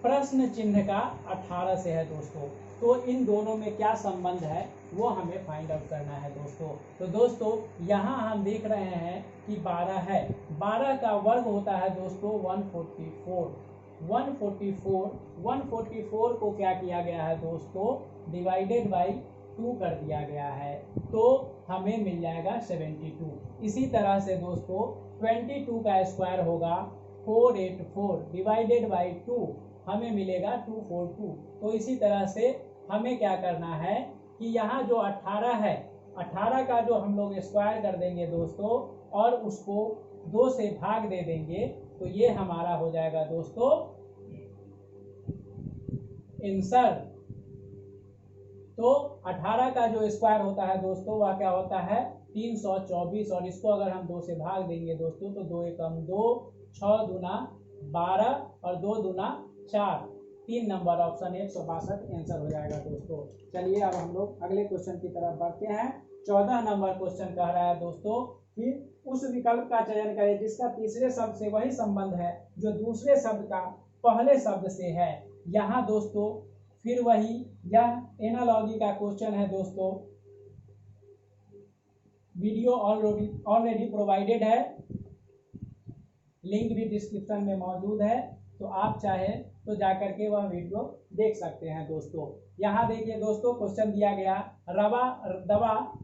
प्रश्न चिन्ह का 18 से है दोस्तों। तो इन दोनों में क्या संबंध है वो हमें फाइंड आउट करना है दोस्तों। तो दोस्तों यहाँ हम देख रहे हैं कि 12 है, 12 का वर्ग होता है दोस्तों 144। 144 को क्या किया गया है दोस्तों, डिवाइडेड बाई 2 कर दिया गया है, तो हमें मिल जाएगा 72। इसी तरह से दोस्तों 22 का स्क्वायर होगा 484 डिवाइडेड बाई 2, हमें मिलेगा 242। तो इसी तरह से हमें क्या करना है कि यहाँ जो 18 है, 18 का जो हम लोग स्क्वायर कर देंगे दोस्तों और उसको 2 से भाग दे देंगे, तो ये हमारा हो जाएगा दोस्तों आंसर। तो 18 का जो स्क्वायर होता है दोस्तों वह क्या होता है 324, और इसको अगर हम 2 से भाग देंगे दोस्तों तो 2 एकम 2, 6 दूना 12 और 2 दूना 4, 3 नंबर ऑप्शन 162 आंसर हो जाएगा दोस्तों। चलिए अब हम लोग अगले क्वेश्चन की तरफ बढ़ते हैं। 14 नंबर क्वेश्चन कह रहा है दोस्तों कि उस विकल्प का चयन करें जिसका तीसरे शब्द से वही संबंध है जो दूसरे शब्द का पहले शब्द से है। यहाँ दोस्तों फिर वही यह एनालॉजी का क्वेश्चन है दोस्तों, वीडियो ऑलरेडी प्रोवाइडेड है, लिंक भी डिस्क्रिप्शन में मौजूद है, तो आप चाहे तो जाकर के वह वीडियो देख सकते हैं दोस्तों। यहाँ देखिए दोस्तों क्वेश्चन दिया गया, दवा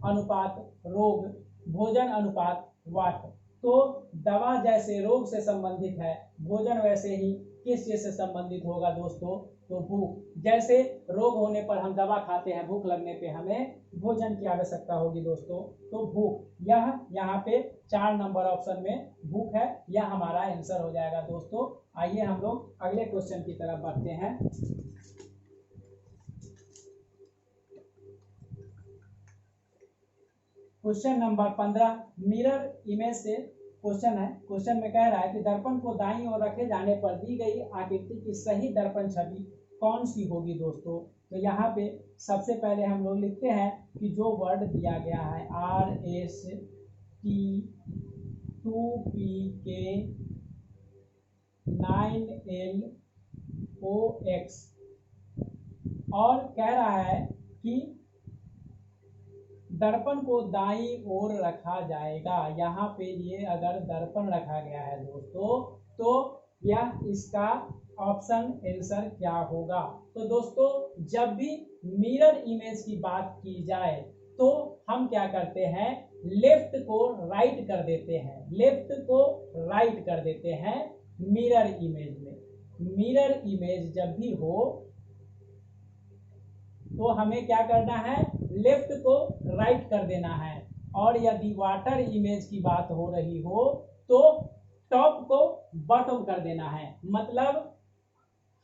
अनुपात रोग, भोजन अनुपात वाट। तो दवा जैसे रोग से संबंधित है, भोजन वैसे ही किस चीज से संबंधित होगा दोस्तों, तो भूख। जैसे रोग होने पर हम दवा खाते हैं, भूख लगने पे हमें भोजन की आवश्यकता होगी दोस्तों, तो भूख, यह यहाँ पे 4 नंबर ऑप्शन में भूख है, यह हमारा आंसर हो जाएगा दोस्तों। आइए हम लोग अगले क्वेश्चन की तरफ बढ़ते हैं। क्वेश्चन नंबर 15 मिरर इमेज से क्वेश्चन है। क्वेश्चन में कह रहा है कि दर्पण को दाईं ओर रखे जाने पर दी गई आकृति की सही दर्पण छवि कौन सी होगी दोस्तों। तो यहाँ पे सबसे पहले हम लोग लिखते हैं कि जो वर्ड दिया गया है RST2PK 9LOX, और कह रहा है कि दर्पण को दाईं ओर रखा जाएगा। यहाँ पे ये अगर दर्पण रखा गया है दोस्तों तो यह इसका ऑप्शन आंसर क्या होगा। तो दोस्तों जब भी मिरर इमेज की बात की जाए तो हम क्या करते हैं, लेफ्ट को राइट कर देते हैं, लेफ्ट को राइट कर देते हैं मिरर इमेज में। मिरर इमेज जब भी हो तो हमें क्या करना है, लेफ्ट को राइट कर देना है। और यदि वाटर इमेज की बात हो रही हो तो टॉप को बॉटम कर देना है। मतलब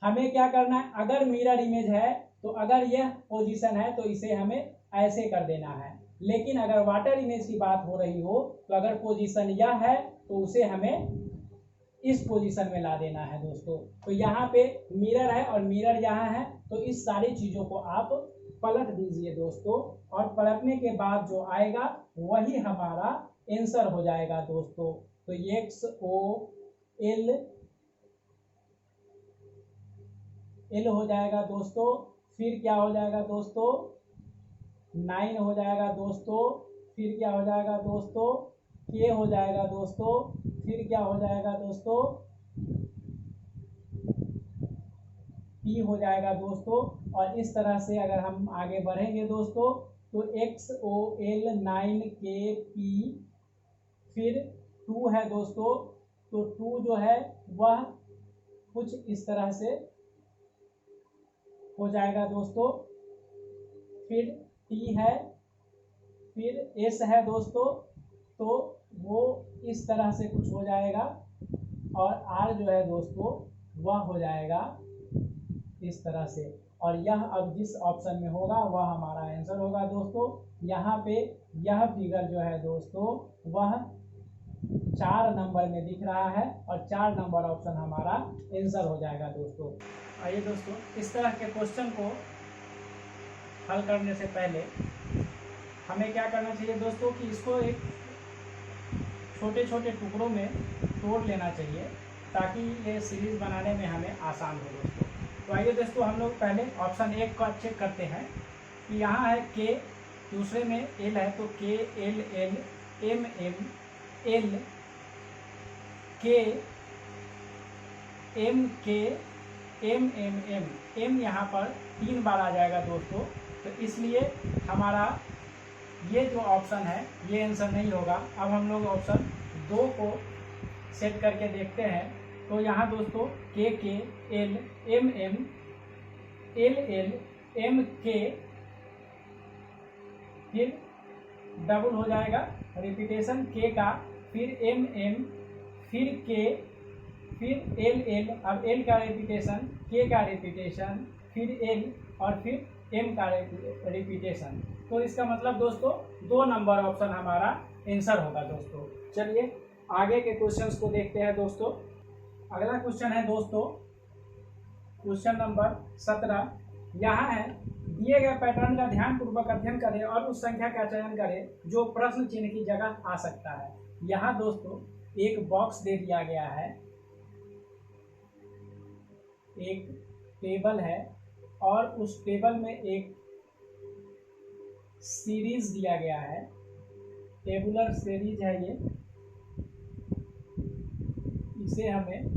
हमें क्या करना है, अगर मिरर इमेज है तो अगर यह पोजीशन है तो इसे हमें ऐसे कर देना है, लेकिन अगर वाटर इमेज की बात हो रही हो तो अगर पोजीशन यह है तो उसे हमें इस पोजीशन में ला देना है दोस्तों। तो यहाँ पे मिरर है और मिरर यहाँ है, तो इस सारी चीजों को आप पलट दीजिए दोस्तों, और पलटने के बाद जो आएगा वही हमारा आंसर हो जाएगा दोस्तों। तो XOL हो जाएगा दोस्तों, फिर क्या हो जाएगा दोस्तों, 9 हो जाएगा दोस्तों, फिर क्या हो जाएगा दोस्तों, K हो जाएगा दोस्तों, फिर क्या हो जाएगा दोस्तों, P हो जाएगा दोस्तों। और इस तरह से अगर हम आगे बढ़ेंगे दोस्तों तो XOL 9KP, फिर 2 है दोस्तों, तो 2 जो है वह कुछ इस तरह से हो जाएगा दोस्तों। फिर T है, फिर S है दोस्तों, तो वो इस तरह से कुछ हो जाएगा, और R जो है दोस्तों वह हो जाएगा इस तरह से। और यह अब जिस ऑप्शन में होगा वह हमारा आंसर होगा दोस्तों। यहाँ पे यह फिगर जो है दोस्तों वह 4 नंबर में दिख रहा है, और 4 नंबर ऑप्शन हमारा आंसर हो जाएगा दोस्तों। आइए दोस्तों, इस तरह के क्वेश्चन को हल करने से पहले हमें क्या करना चाहिए दोस्तों कि इसको एक छोटे छोटे टुकड़ों में तोड़ लेना चाहिए, ताकि ये सीरीज बनाने में हमें आसान हो दोस्तों। तो आइए दोस्तों, हम लोग पहले ऑप्शन 1 का चेक करते हैं कि यहाँ है K, दूसरे में L है, तो K L L M M L K M K M M M M यहाँ पर 3 बार आ जाएगा दोस्तों, तो इसलिए हमारा ये जो ऑप्शन है ये आंसर नहीं होगा। अब हम लोग ऑप्शन 2 को सेट करके देखते हैं। तो यहाँ दोस्तों K K L M M L L M K, फिर डबल हो जाएगा रिपीटेशन K का, फिर M M, फिर K, फिर L L, अब L का रिपीटेशन, K का रिपीटेशन, फिर L, और फिर M का रिपीटेशन। तो इसका मतलब दोस्तों 2 नंबर ऑप्शन हमारा आंसर होगा दोस्तों। चलिए आगे के क्वेश्चंस को देखते हैं दोस्तों। अगला क्वेश्चन है दोस्तों क्वेश्चन नंबर 17। यहाँ है, दिए गए पैटर्न का ध्यानपूर्वक अध्ययन करें और उस संख्या का चयन करें जो प्रश्न चिन्ह की जगह आ सकता है। यहाँ दोस्तों एक बॉक्स दे दिया गया है, एक टेबल है, और उस टेबल में एक सीरीज दिया गया है, टेबुलर सीरीज है ये, इसे हमें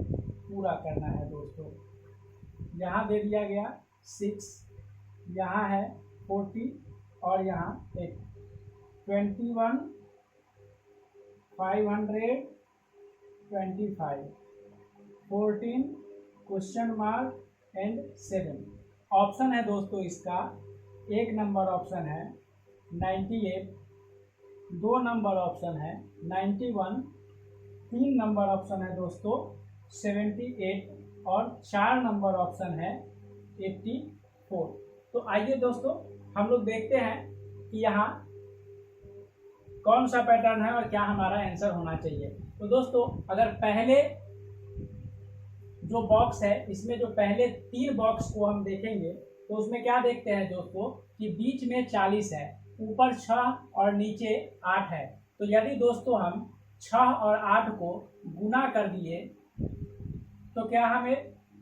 पूरा करना है दोस्तों। यहाँ दे दिया गया 6, यहाँ है 40, और यहाँ एक 21 525 14 क्वेश्चन मार्क एंड 7। ऑप्शन है दोस्तों इसका, 1 नंबर ऑप्शन है 98, 2 नंबर ऑप्शन है 91, 3 नंबर ऑप्शन है दोस्तों 78, और 4 नंबर ऑप्शन है 84। तो आइए दोस्तों हम लोग देखते हैं कि यहाँ कौन सा पैटर्न है और क्या हमारा आंसर होना चाहिए। तो दोस्तों अगर पहले जो बॉक्स है इसमें जो पहले 3 बॉक्स को हम देखेंगे तो उसमें क्या देखते हैं दोस्तों कि बीच में 40 है, ऊपर 6 और नीचे 8 है। तो यदि दोस्तों हम 6 और 8 को गुना कर दिए तो क्या हमें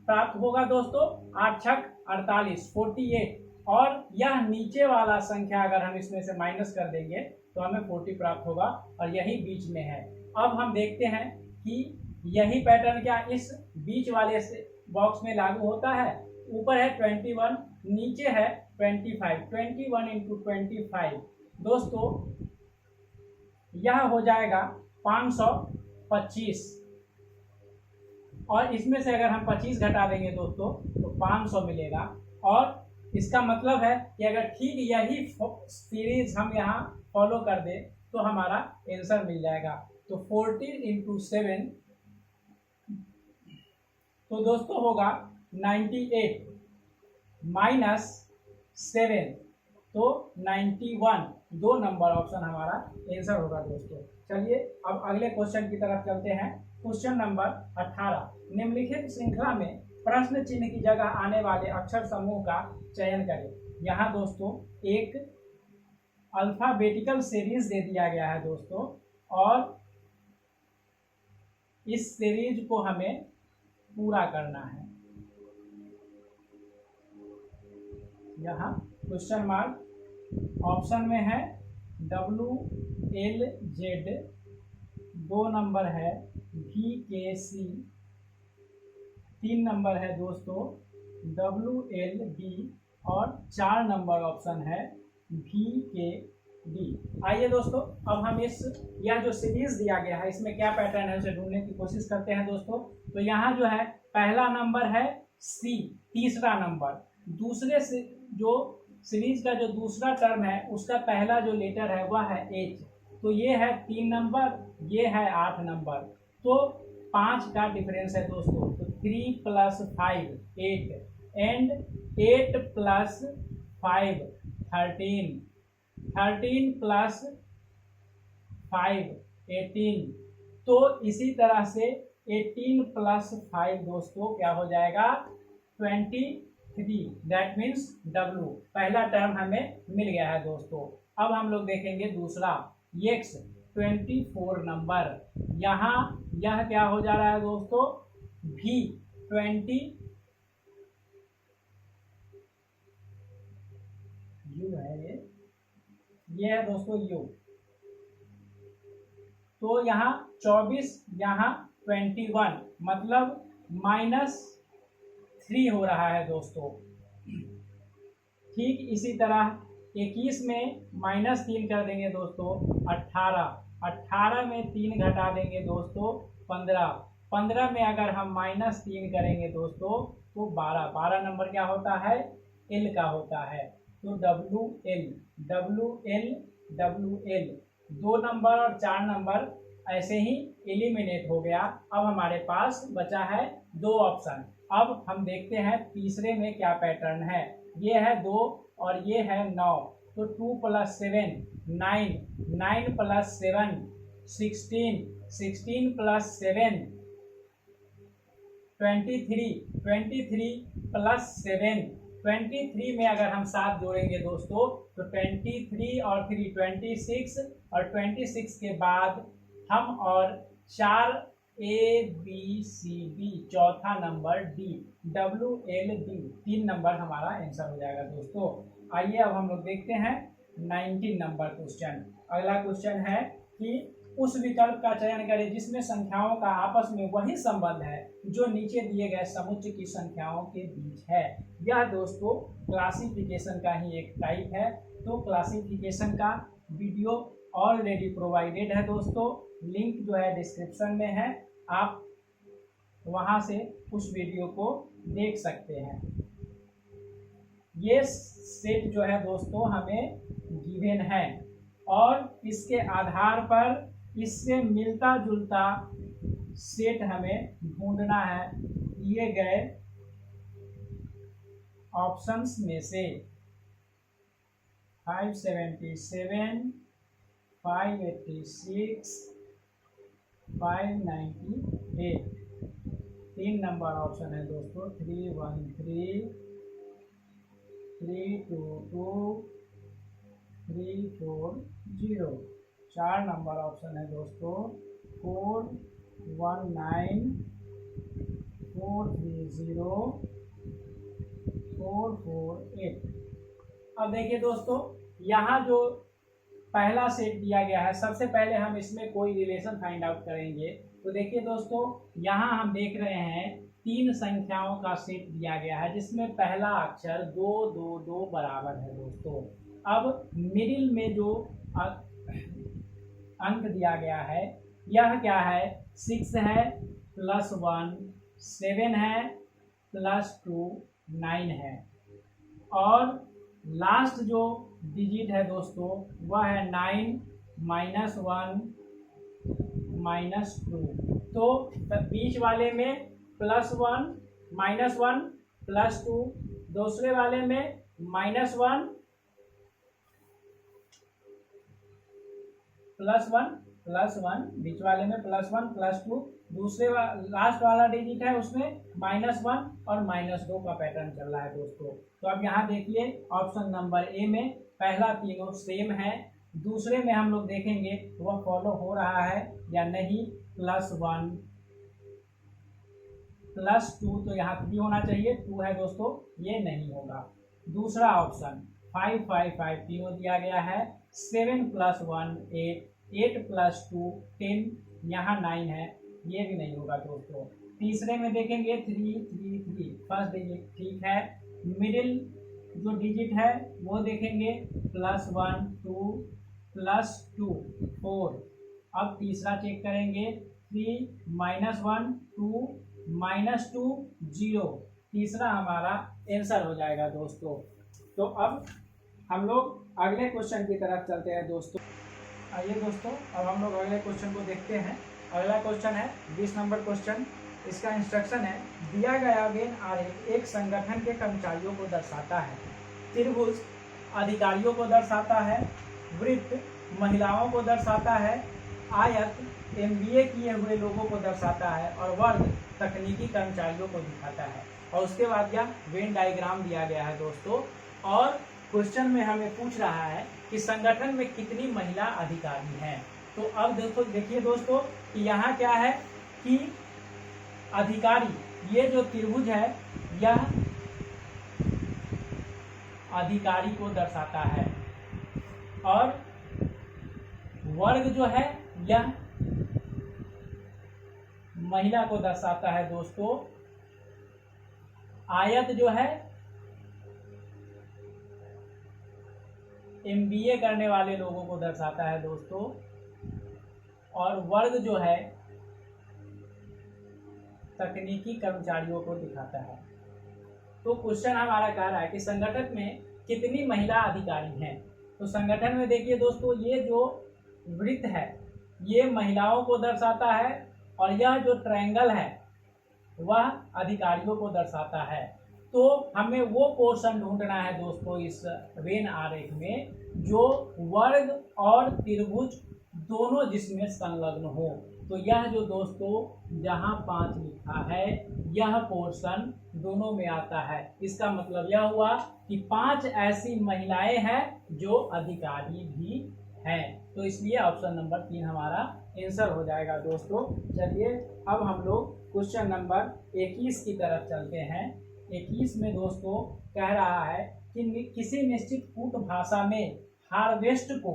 प्राप्त होगा दोस्तों, 8 छक 48 48, और यह नीचे वाला संख्या अगर हम इसमें से माइनस कर देंगे तो हमें 40 प्राप्त होगा, और यही बीच में है। अब हम देखते हैं कि यही पैटर्न क्या इस बीच वाले बॉक्स में लागू होता है। ऊपर है 21, नीचे है 25, 21 × 25, दोस्तों यह हो जाएगा 525, और इसमें से अगर हम 25 घटा देंगे दोस्तों तो 500 मिलेगा। और इसका मतलब है कि अगर ठीक यही सीरीज हम यहाँ फॉलो कर दे तो हमारा आंसर मिल जाएगा। तो 14 इंटू 7 तो दोस्तों होगा 98 माइनस 7 तो 91, 2 नंबर ऑप्शन हमारा आंसर होगा दोस्तों। चलिए अब अगले क्वेश्चन की तरफ चलते हैं। क्वेश्चन नंबर 18, निम्नलिखित श्रृंखला में प्रश्न चिन्ह की जगह आने वाले अक्षर समूह का चयन करें। यहाँ दोस्तों एक अल्फाबेटिकल सीरीज दे दिया गया है दोस्तों, और इस सीरीज को हमें पूरा करना है। यहाँ क्वेश्चन मार्क ऑप्शन में है WLZ, 2 नंबर है VKC, 3 नंबर है दोस्तों WLD, और 4 नंबर ऑप्शन है VKD। आइए दोस्तों अब हम यह जो सीरीज दिया गया है इसमें क्या पैटर्न है उसे ढूंढने की कोशिश करते हैं दोस्तों। तो यहाँ जो है पहला नंबर है C, तीसरा नंबर, दूसरे से जो सीरीज का जो दूसरा टर्म है उसका पहला जो लेटर है वह है H, तो ये है 3 नंबर, ये है 8 नंबर, तो 5 का डिफरेंस है दोस्तों। तो 3 + 5 8 एंड 8 + 5 13, 13 + 5 18, तो इसी तरह से 18 + 5 दोस्तों क्या हो जाएगा 23, दैट मीन्स W। पहला टर्म हमें मिल गया है दोस्तों। अब हम लोग देखेंगे दूसरा X, 24 नंबर, यहाँ यह क्या हो जा रहा है दोस्तों V 20 U है, ये है दोस्तों U, तो यहाँ 24, यहाँ 21, मतलब -3 हो रहा है दोस्तों। ठीक इसी तरह 21 में -3 कर देंगे दोस्तों 18, 18 में 3 घटा देंगे दोस्तों 15, 15 में अगर हम -3 करेंगे दोस्तों तो 12, 12 नंबर क्या होता है L का होता है, तो WL, WL, WL, 2 नंबर और 4 नंबर ऐसे ही एलिमिनेट हो गया। अब हमारे पास बचा है 2 ऑप्शन। अब हम देखते हैं तीसरे में क्या पैटर्न है। ये है 2 और ये है 9, तो 2 + 7 9, 9 + 7 16, 16 + 7 23, 23 + 7 23 में अगर हम 7 जोड़ेंगे दोस्तों तो 23 और 3 26, और 26 के बाद हम और 4 ABCD, चौथा नंबर D, WLD, 3 नंबर हमारा आंसर हो जाएगा दोस्तों। आइए अब हम लोग देखते हैं 19 नंबर क्वेश्चन। अगला क्वेश्चन है कि उस विकल्प का चयन करें जिसमें संख्याओं का आपस में वही संबंध है जो नीचे दिए गए समुच्चय की संख्याओं के बीच है। यह दोस्तों क्लासिफिकेशन का ही एक टाइप है, तो क्लासिफिकेशन का वीडियो ऑलरेडी प्रोवाइडेड है दोस्तों, लिंक जो है डिस्क्रिप्शन में है, आप वहां से उस वीडियो को देख सकते हैं। ये सेट जो है दोस्तों हमें गिवन है और इसके आधार पर इससे मिलता जुलता सेट हमें ढूंढना है दिए गए ऑप्शंस में से। 577, 586, 598, 3 नंबर ऑप्शन है दोस्तों 313, 322, 340, 4 नंबर ऑप्शन है दोस्तों 419, 430, 448। अब देखिए दोस्तों यहाँ जो पहला सेट दिया गया है, सबसे पहले हम इसमें कोई रिलेशन फाइंड आउट करेंगे। तो देखिए दोस्तों यहाँ हम देख रहे हैं 3 संख्याओं का सेट दिया गया है जिसमें पहला अक्षर 2 2 2 बराबर है दोस्तों। अब मिडिल में जो अंक दिया गया है यह क्या है, 6 है +1 7 है +2 9 है, और लास्ट जो डिजिट है दोस्तों वह है 9 -1 -2। तो बीच वाले में +1 -1 +2, दूसरे वाले में -1 +1 बीच वाले में +1 +2, दूसरे लास्ट वाला डिजिट है उसमें -1 और -2 का पैटर्न चल रहा है दोस्तों। तो अब यहाँ देखिए ऑप्शन नंबर ए में पहला तीनों सेम है, दूसरे में हम लोग देखेंगे वह फॉलो हो रहा है या नहीं। +1 +2 तो यहाँ 3 होना चाहिए, 2 है दोस्तों, ये नहीं होगा। दूसरा ऑप्शन 5 5 5 तीनों दिया गया है, 7 +1 8 8 +2 10, यहाँ 9 है, ये भी नहीं होगा दोस्तों। तीसरे में देखेंगे 3 3 3 फर्स्ट डिजिट ठीक है, मिडिल जो डिजिट है वो देखेंगे +1 2 +2 4। अब तीसरा चेक करेंगे 3 -1 2 -2 0, तीसरा हमारा आंसर हो जाएगा दोस्तों। तो अब हम लोग अगले क्वेश्चन की तरफ चलते हैं दोस्तों। आइए दोस्तों अब हम लोग अगले क्वेश्चन को देखते हैं। अगला क्वेश्चन है 20 नंबर क्वेश्चन। इसका इंस्ट्रक्शन है, दिया गया वेन आरेख एक संगठन के कर्मचारियों को दर्शाता है, त्रिभुज अधिकारियों को दर्शाता है, वृत्त महिलाओं को दर्शाता है, आयत MBA किए हुए लोगों को दर्शाता है, और वर्ग तकनीकी कर्मचारियों को दिखाता है। और उसके बाद यह वेन डायग्राम दिया गया है दोस्तों। और क्वेश्चन में हमें पूछ रहा है कि संगठन में कितनी महिला अधिकारी हैं। तो अब देखिए दोस्तों कि यहाँ क्या है कि अधिकारी, ये जो त्रिभुज है यह अधिकारी को दर्शाता है, और वर्ग जो है यह महिला को दर्शाता है दोस्तों। आयत जो है MBA करने वाले लोगों को दर्शाता है दोस्तों, और वर्ग जो है तकनीकी कर्मचारियों को दिखाता है। तो क्वेश्चन हमारा कह रहा है कि संगठन में कितनी महिला अधिकारी हैं। तो संगठन में देखिए दोस्तों, ये जो वृत्त है ये महिलाओं को दर्शाता है, और यह जो ट्रायंगल है वह अधिकारियों को दर्शाता है। तो हमें वो पोर्शन ढूंढना है दोस्तों इस वेन आरेख में जो वर्ग और त्रिभुज दोनों जिसमें संलग्न हो। तो यह जो दोस्तों जहां 5 लिखा है यह पोर्शन दोनों में आता है। इसका मतलब यह हुआ कि 5 ऐसी महिलाएं हैं जो अधिकारी भी हैं। तो इसलिए ऑप्शन नंबर 3 हमारा आंसर हो जाएगा दोस्तों। चलिए अब हम लोग क्वेश्चन नंबर 21 की तरफ चलते हैं। 21 में दोस्तों कह रहा है कि किसी निश्चित कूट भाषा में हार्वेस्ट को,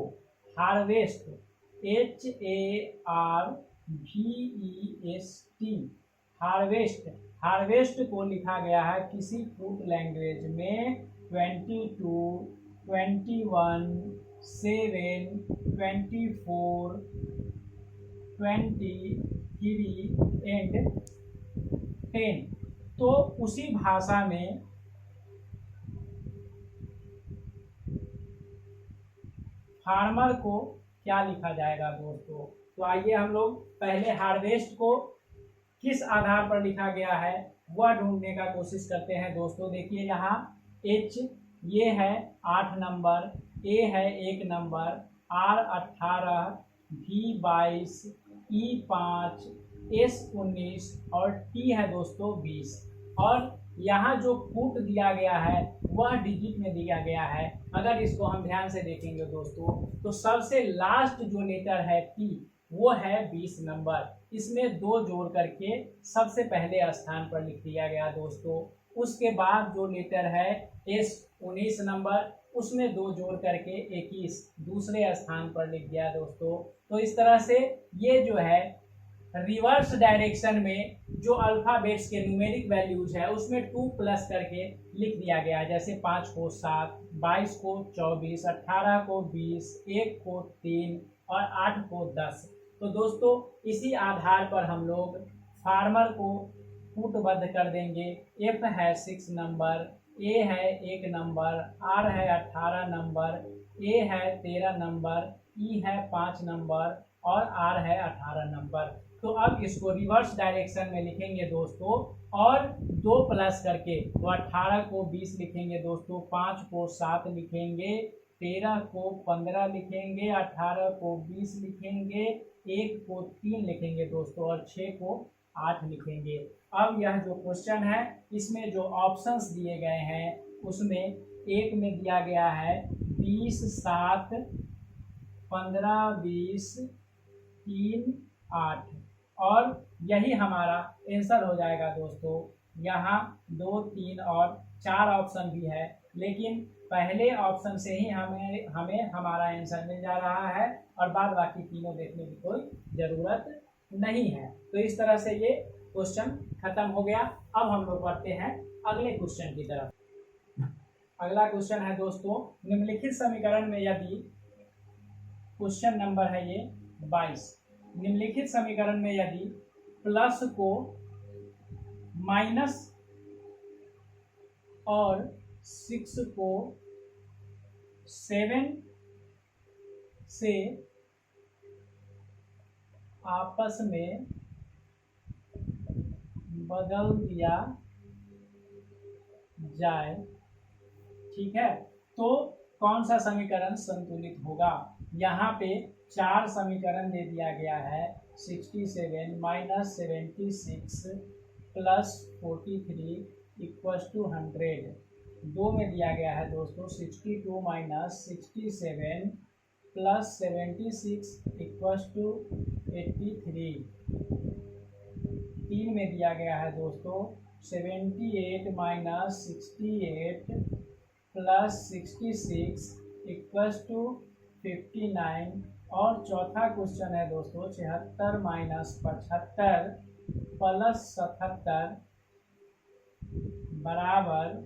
हार्वेस्ट HARVEST, हार्वेस्ट, हार्वेस्ट को लिखा गया है किसी कूट लैंग्वेज में 22 21 7 24 23 एंड 10। तो उसी भाषा में फार्मर को क्या लिखा जाएगा दोस्तों। तो आइए हम लोग पहले हार्वेस्ट को किस आधार पर लिखा गया है वह ढूंढने का कोशिश करते हैं दोस्तों। देखिए यहाँ H ये है 8 नंबर, A है 1 number, R 18, V 22, E 5, S 19 और T है दोस्तों 20। और यहाँ जो कूट दिया गया है वह डिजिट में दिया गया है। अगर इसको हम ध्यान से देखेंगे दोस्तों तो सबसे लास्ट जो लेटर है T वो है 20 नंबर। इसमें 2 जोड़ करके सबसे पहले स्थान पर लिख दिया गया दोस्तों। उसके बाद जो लेटर है S 19 नंबर, उसमें 2 जोड़ करके 21 दूसरे स्थान पर लिख दिया दोस्तों। तो इस तरह से ये जो है रिवर्स डायरेक्शन में जो अल्फाबेट्स के न्यूमेरिक वैल्यूज है उसमें 2 प्लस करके लिख दिया गया है। जैसे 5 को 7, 22 को 24, 18 को 20, 1 को 3 और 8 को 10। तो दोस्तों इसी आधार पर हम लोग फार्मर को कूटबद्ध कर देंगे। F है 6 नंबर, A है 1 नंबर, R है 18 नंबर, A है 13 नंबर, E है 5 नंबर और R है 18 नंबर। तो अब इसको रिवर्स डायरेक्शन में लिखेंगे दोस्तों और 2 प्लस करके, तो 18 को 20 लिखेंगे दोस्तों, 5 को 7 लिखेंगे, 13 को 15 लिखेंगे, 18 को 20 लिखेंगे, 1 को 3 लिखेंगे दोस्तों और 6 को 8 लिखेंगे। अब यह जो क्वेश्चन है इसमें जो ऑप्शंस दिए गए हैं उसमें एक में दिया गया है 20, 7, 15, 20, 3, 8 और यही हमारा आंसर हो जाएगा दोस्तों। यहाँ 2, 3 और 4 ऑप्शन भी है, लेकिन पहले ऑप्शन से ही हमें हमारा आंसर मिल जा रहा है और बाद बाकी तीनों देखने की कोई ज़रूरत नहीं है। तो इस तरह से ये क्वेश्चन खत्म हो गया। अब हम लोग बढ़ते हैं अगले क्वेश्चन की तरफ। अगला क्वेश्चन है दोस्तों, निम्नलिखित समीकरण में यदि, क्वेश्चन नंबर है ये 22, निम्नलिखित समीकरण में यदि प्लस को माइनस और 6 को 7 से आपस में बदल दिया जाए, ठीक है, तो कौन सा समीकरण संतुलित होगा। यहाँ पे 4 समीकरण दे दिया गया है, 67 माइनस 76 प्लस 43 इक्वल्स टू 100। 2 में दिया गया है दोस्तों 62 माइनस 67 प्लस 76 इक्वल्स टू 83। 3 में दिया गया है दोस्तों 78 माइनस 68 प्लस 66 इक्वल्स टू 59 और चौथा क्वेश्चन है दोस्तों 76 माइनस 75 प्लस 77 बराबर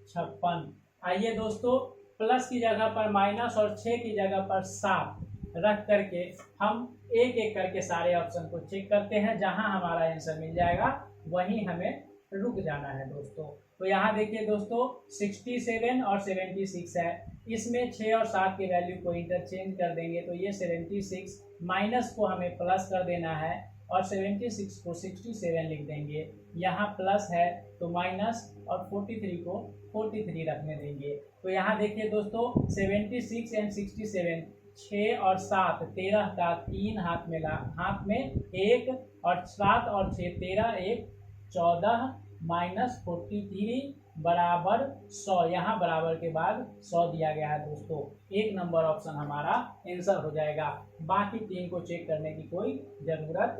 56। आइए दोस्तों प्लस की जगह पर माइनस और 6 की जगह पर 7 रख करके हम एक एक करके सारे ऑप्शन को चेक करते हैं। जहां हमारा आंसर मिल जाएगा वहीं हमें रुक जाना है दोस्तों। तो यहाँ देखिए दोस्तों 67 और 76 है, इसमें 6 और 7 की वैल्यू को इंटरचेंज कर देंगे तो ये 76, माइनस को हमें प्लस कर देना है और 76 को 67 लिख देंगे। यहाँ प्लस है तो माइनस और 43 को 43 रखने देंगे। तो यहाँ देखिए दोस्तों 76 एंड 67, 6 और 7, 13 का 3 हाथ में 1 और 7 और 6 13, 1 14 माइनस 43 बराबर 100। यहाँ बराबर के बाद 100 दिया गया है दोस्तों। 1 नंबर ऑप्शन हमारा आंसर हो जाएगा। बाकी 3 को चेक करने की कोई ज़रूरत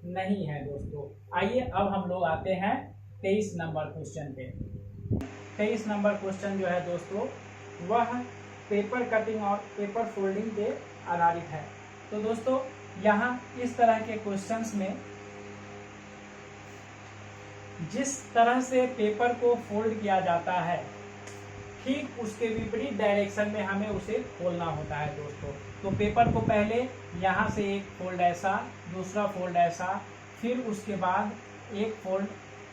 नहीं है दोस्तों। आइए अब हम लोग आते हैं 23 नंबर क्वेश्चन पे। 23 नंबर क्वेश्चन जो है दोस्तों वह पेपर कटिंग और पेपर फोल्डिंग पे आधारित है। तो दोस्तों यहाँ इस तरह के क्वेश्चंस में जिस तरह से पेपर को फोल्ड किया जाता है ठीक उसके विपरीत डायरेक्शन में हमें उसे खोलना होता है दोस्तों। तो पेपर को पहले यहाँ से एक फोल्ड ऐसा, दूसरा फोल्ड ऐसा, फिर उसके बाद एक फोल्ड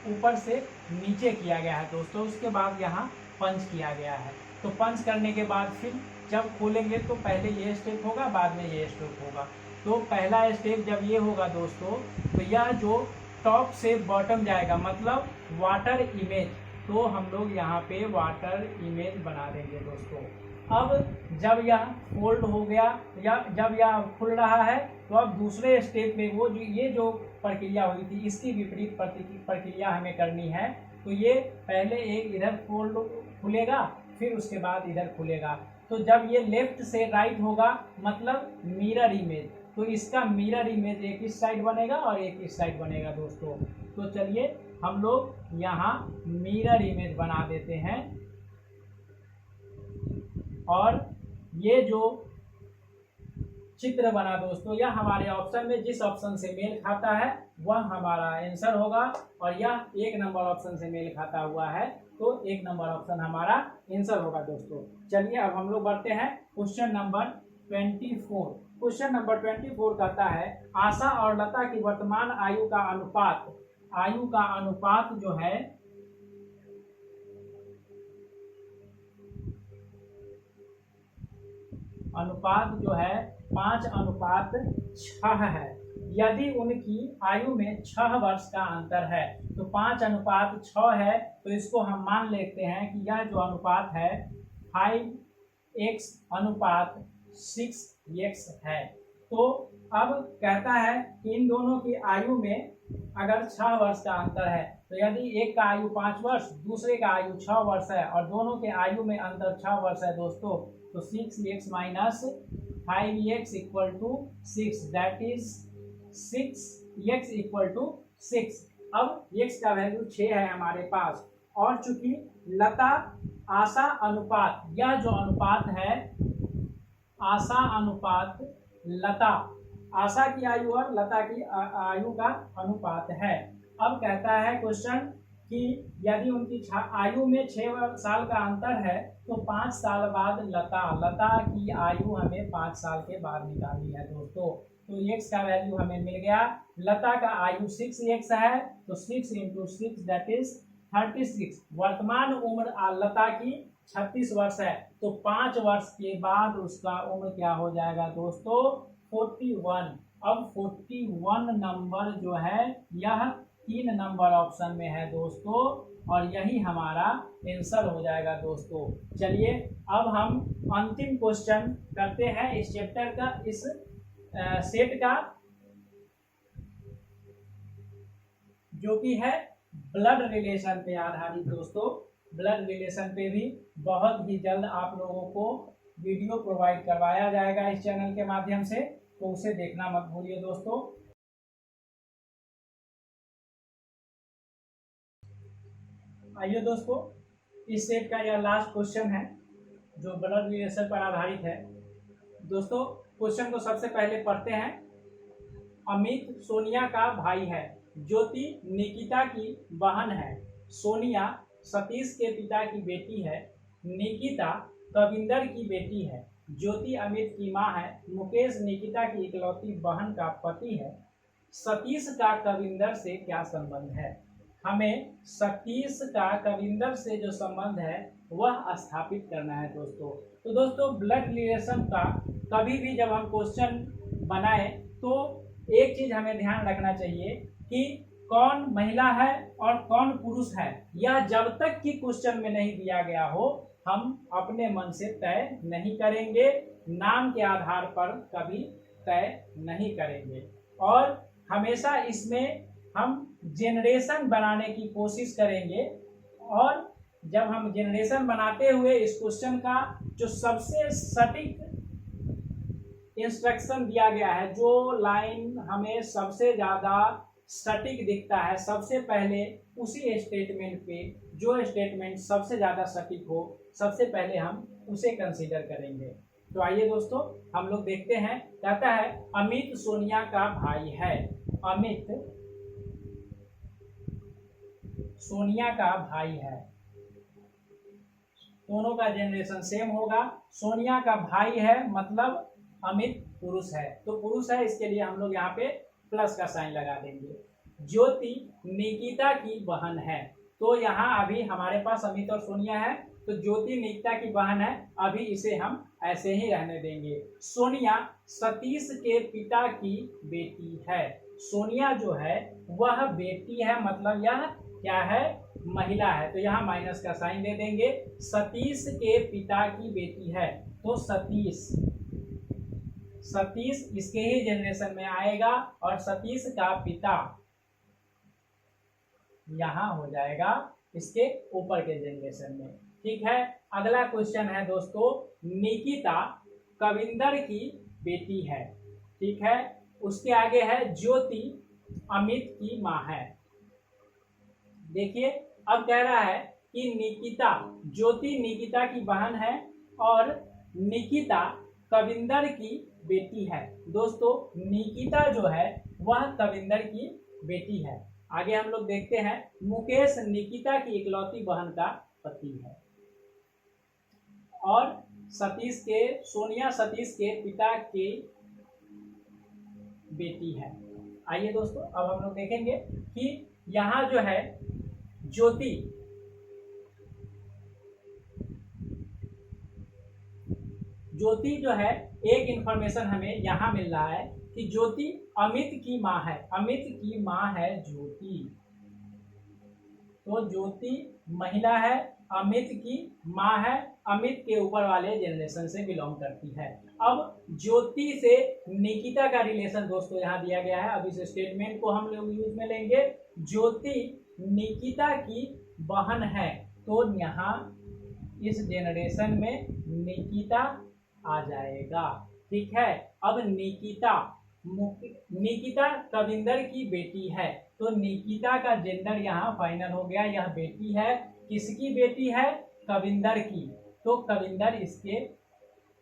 ऊपर से नीचे किया गया है दोस्तों। उसके बाद यहाँ पंच किया गया है। तो पंच करने के बाद फिर जब खोलेंगे तो पहले ये स्टेप होगा, बाद में ये स्टेप होगा। तो पहला स्टेप जब ये होगा दोस्तों तो यह जो टॉप से बॉटम जाएगा मतलब वाटर इमेज, तो हम लोग यहाँ पे वाटर इमेज बना देंगे दोस्तों। अब जब यह फोल्ड हो गया या जब यह खुल रहा है तो अब दूसरे स्टेप में वो जो ये जो प्रक्रिया हुई थी इसकी विपरीत प्रक्रिया हमें करनी है। तो ये पहले एक इधर फोल्ड खुलेगा फिर उसके बाद इधर खुलेगा। तो जब ये लेफ्ट से राइट होगा मतलब मिरर इमेज, तो इसका मिरर इमेज एक इस साइड बनेगा और एक इस साइड बनेगा दोस्तों। तो चलिए हम लोग यहाँ मिरर इमेज बना देते हैं और ये जो चित्र बना दोस्तों, यह हमारे ऑप्शन में जिस ऑप्शन से मेल खाता है वह हमारा आंसर होगा, और यह 1 नंबर ऑप्शन से मेल खाता हुआ है तो 1 नंबर ऑप्शन हमारा आंसर होगा दोस्तों। चलिए अब हम लोग बढ़ते हैं क्वेश्चन नंबर 24। क्वेश्चन नंबर 24 कहता है आशा और लता की वर्तमान आयु का अनुपात जो है अनुपात जो है 5:6 है। यदि उनकी आयु में 6 वर्ष का अंतर है तो 5:6 है, तो इसको हम मान लेते हैं कि यह जो अनुपात है 5:6 है। तो अब कहता है कि इन दोनों की आयु में अगर 6 वर्ष का अंतर है, तो यदि एक का आयु 5 वर्ष, दूसरे का आयु 6 वर्ष है और दोनों के आयु में अंतर 6 वर्ष है दोस्तों, तो 6x minus 5x equal to 6, that is 6x equal to 6। अब x का वैल्यू 6 है हमारे पास, और चूंकि लता आशा अनुपात, यह जो अनुपात है आशा अनुपात लता, आशा की आयु और लता की आयु का अनुपात है। अब कहता है क्वेश्चन कि यदि उनकी आयु में 6 साल का अंतर है तो 5 साल बाद लता की आयु हमें 5 साल के बाद निकालनी है दोस्तों। तो x का वैल्यू हमें मिल गया, लता का आयु 6x है तो 6 × 6 दैट इज 36। वर्तमान उम्र लता की 36 वर्ष है, तो 5 वर्ष के बाद उसका उम्र क्या हो जाएगा दोस्तों 41। अब 41 नंबर जो है यह 3 नंबर ऑप्शन में है दोस्तों, और यही हमारा आंसर हो जाएगा दोस्तों। चलिए अब हम अंतिम क्वेश्चन करते हैं इस चैप्टर का, इस सेट का, जो कि है ब्लड रिलेशन पे आधारित दोस्तों। ब्लड रिलेशन पे भी बहुत ही जल्द आप लोगों को वीडियो प्रोवाइड करवाया जाएगा इस चैनल के माध्यम से, तो उसे देखना मत भूलिए दोस्तों। आइए दोस्तों, इस सेट का यह लास्ट क्वेश्चन है जो ब्लड रिलेशन पर आधारित है। दोस्तों क्वेश्चन को सबसे पहले पढ़ते हैं। अमित सोनिया का भाई है, ज्योति निकिता की बहन है, सोनिया सतीश के पिता की बेटी है, निकिता कविंदर की बेटी है, ज्योति अमित की मां है, मुकेश निकिता की इकलौती बहन का पति है, सतीश का कविंदर से क्या संबंध है। हमें सतीश का कविंदर से जो संबंध है वह स्थापित करना है दोस्तों। तो दोस्तों ब्लड रिलेशन का कभी भी जब हम क्वेश्चन बनाए तो एक चीज हमें ध्यान रखना चाहिए कि कौन महिला है और कौन पुरुष है, यह जब तक कि क्वेश्चन में नहीं दिया गया हो हम अपने मन से तय नहीं करेंगे, नाम के आधार पर कभी तय नहीं करेंगे। और हमेशा इसमें हम जेनरेशन बनाने की कोशिश करेंगे, और जब हम जेनरेशन बनाते हुए इस क्वेश्चन का जो सबसे सटीक इंस्ट्रक्शन दिया गया है, जो लाइन हमें सबसे ज़्यादा सटीक दिखता है, सबसे पहले उसी स्टेटमेंट पे जो स्टेटमेंट सबसे ज़्यादा सटीक हो सबसे पहले हम उसे कंसीडर करेंगे। तो आइए दोस्तों हम लोग देखते हैं। कहता है अमित सोनिया का भाई है, अमित सोनिया का भाई है, दोनों का जनरेशन सेम होगा। सोनिया का भाई है मतलब अमित पुरुष है, तो पुरुष है, इसके लिए हम लोग यहाँ पे प्लस का साइन लगा देंगे। ज्योति निकिता की बहन है, तो यहाँ अभी हमारे पास अमित और सोनिया है, तो ज्योति निकिता की बहन है, अभी इसे हम ऐसे ही रहने देंगे। सोनिया सतीश के पिता की बेटी है, सोनिया जो है वह बेटी है, मतलब यह क्या है महिला है, तो यहाँ माइनस का साइन दे देंगे। सतीश के पिता की बेटी है, तो सतीश इसके ही जनरेशन में आएगा, और सतीश का पिता यहाँ हो जाएगा इसके ऊपर के जनरेशन में। ठीक है, अगला क्वेश्चन है दोस्तों, निकिता कविंदर की बेटी है, ठीक है, उसके आगे है ज्योति अमित की माँ है। देखिए अब कह रहा है कि निकिता, ज्योति निकिता की बहन है और निकिता कविंदर की बेटी है। दोस्तों निकिता जो है वह कविंदर की बेटी है। आगे हम लोग देखते हैं, मुकेश निकिता की इकलौती बहन का पति है और सोनिया सतीश के पिता की बेटी है। आइए दोस्तों अब हम लोग देखेंगे कि यहाँ जो है ज्योति जो है, एक इंफॉर्मेशन हमें यहाँ मिल रहा है कि ज्योति अमित की माँ है। अमित की माँ है ज्योति, तो ज्योति महिला है, अमित की माँ है, अमित के ऊपर वाले जनरेशन से बिलोंग करती है। अब ज्योति से निकिता का रिलेशन दोस्तों यहाँ दिया गया है। अब इस स्टेटमेंट को हम लोग यूज में लेंगे, ज्योति निकिता की बहन है, तो यहाँ इस जनरेशन में निकिता आ जाएगा। ठीक है, अब निकिता कविंदर की बेटी है, तो निकिता का जेंडर यहाँ फाइनल हो गया। यह बेटी है, किसकी बेटी है? कविंदर की, तो कविंदर इसके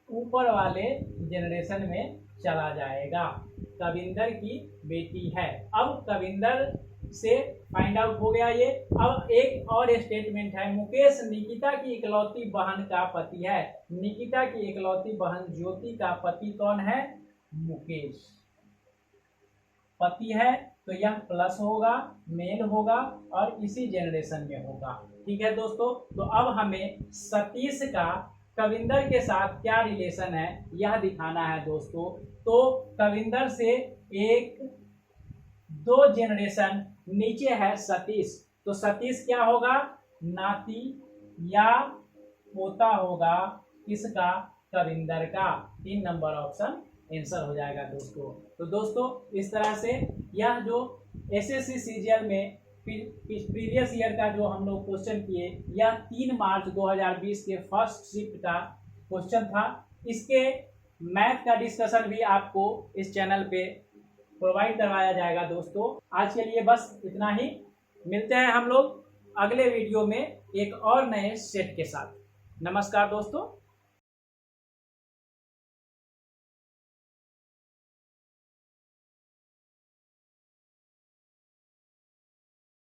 ऊपर वाले जनरेशन में चला जाएगा। कविंदर की बेटी है। अब कविंदर से फाइंड आउट हो गया ये। अब एक और स्टेटमेंट है, मुकेश निकिता की इकलौती बहन का पति है। निकिता की इकलौती बहन ज्योति का पति कौन है? मुकेश पति है, तो यह प्लस होगा, मेल होगा और इसी जनरेशन में होगा। ठीक है दोस्तों, तो अब हमें सतीश का कविंदर के साथ क्या रिलेशन है यह दिखाना है दोस्तों। तो कविंदर से एक दो जनरेशन नीचे है सतीश, तो सतीश क्या होगा? नाती या पोता होगा किसका? कविंदर का। 3 नंबर ऑप्शन आंसर हो जाएगा दोस्तों। तो दोस्तों इस तरह से यह जो एसएससी सीजीएल में प्रीवियस ईयर का जो हम लोग क्वेश्चन किए, यह 3 मार्च 2020 के फर्स्ट शिफ्ट का क्वेश्चन था। इसके मैथ का डिस्कशन भी आपको इस चैनल पे प्रोवाइड करवाया जाएगा दोस्तों। आज के लिए बस इतना ही, मिलते हैं हम लोग अगले वीडियो में एक और नए सेट के साथ। नमस्कार दोस्तों।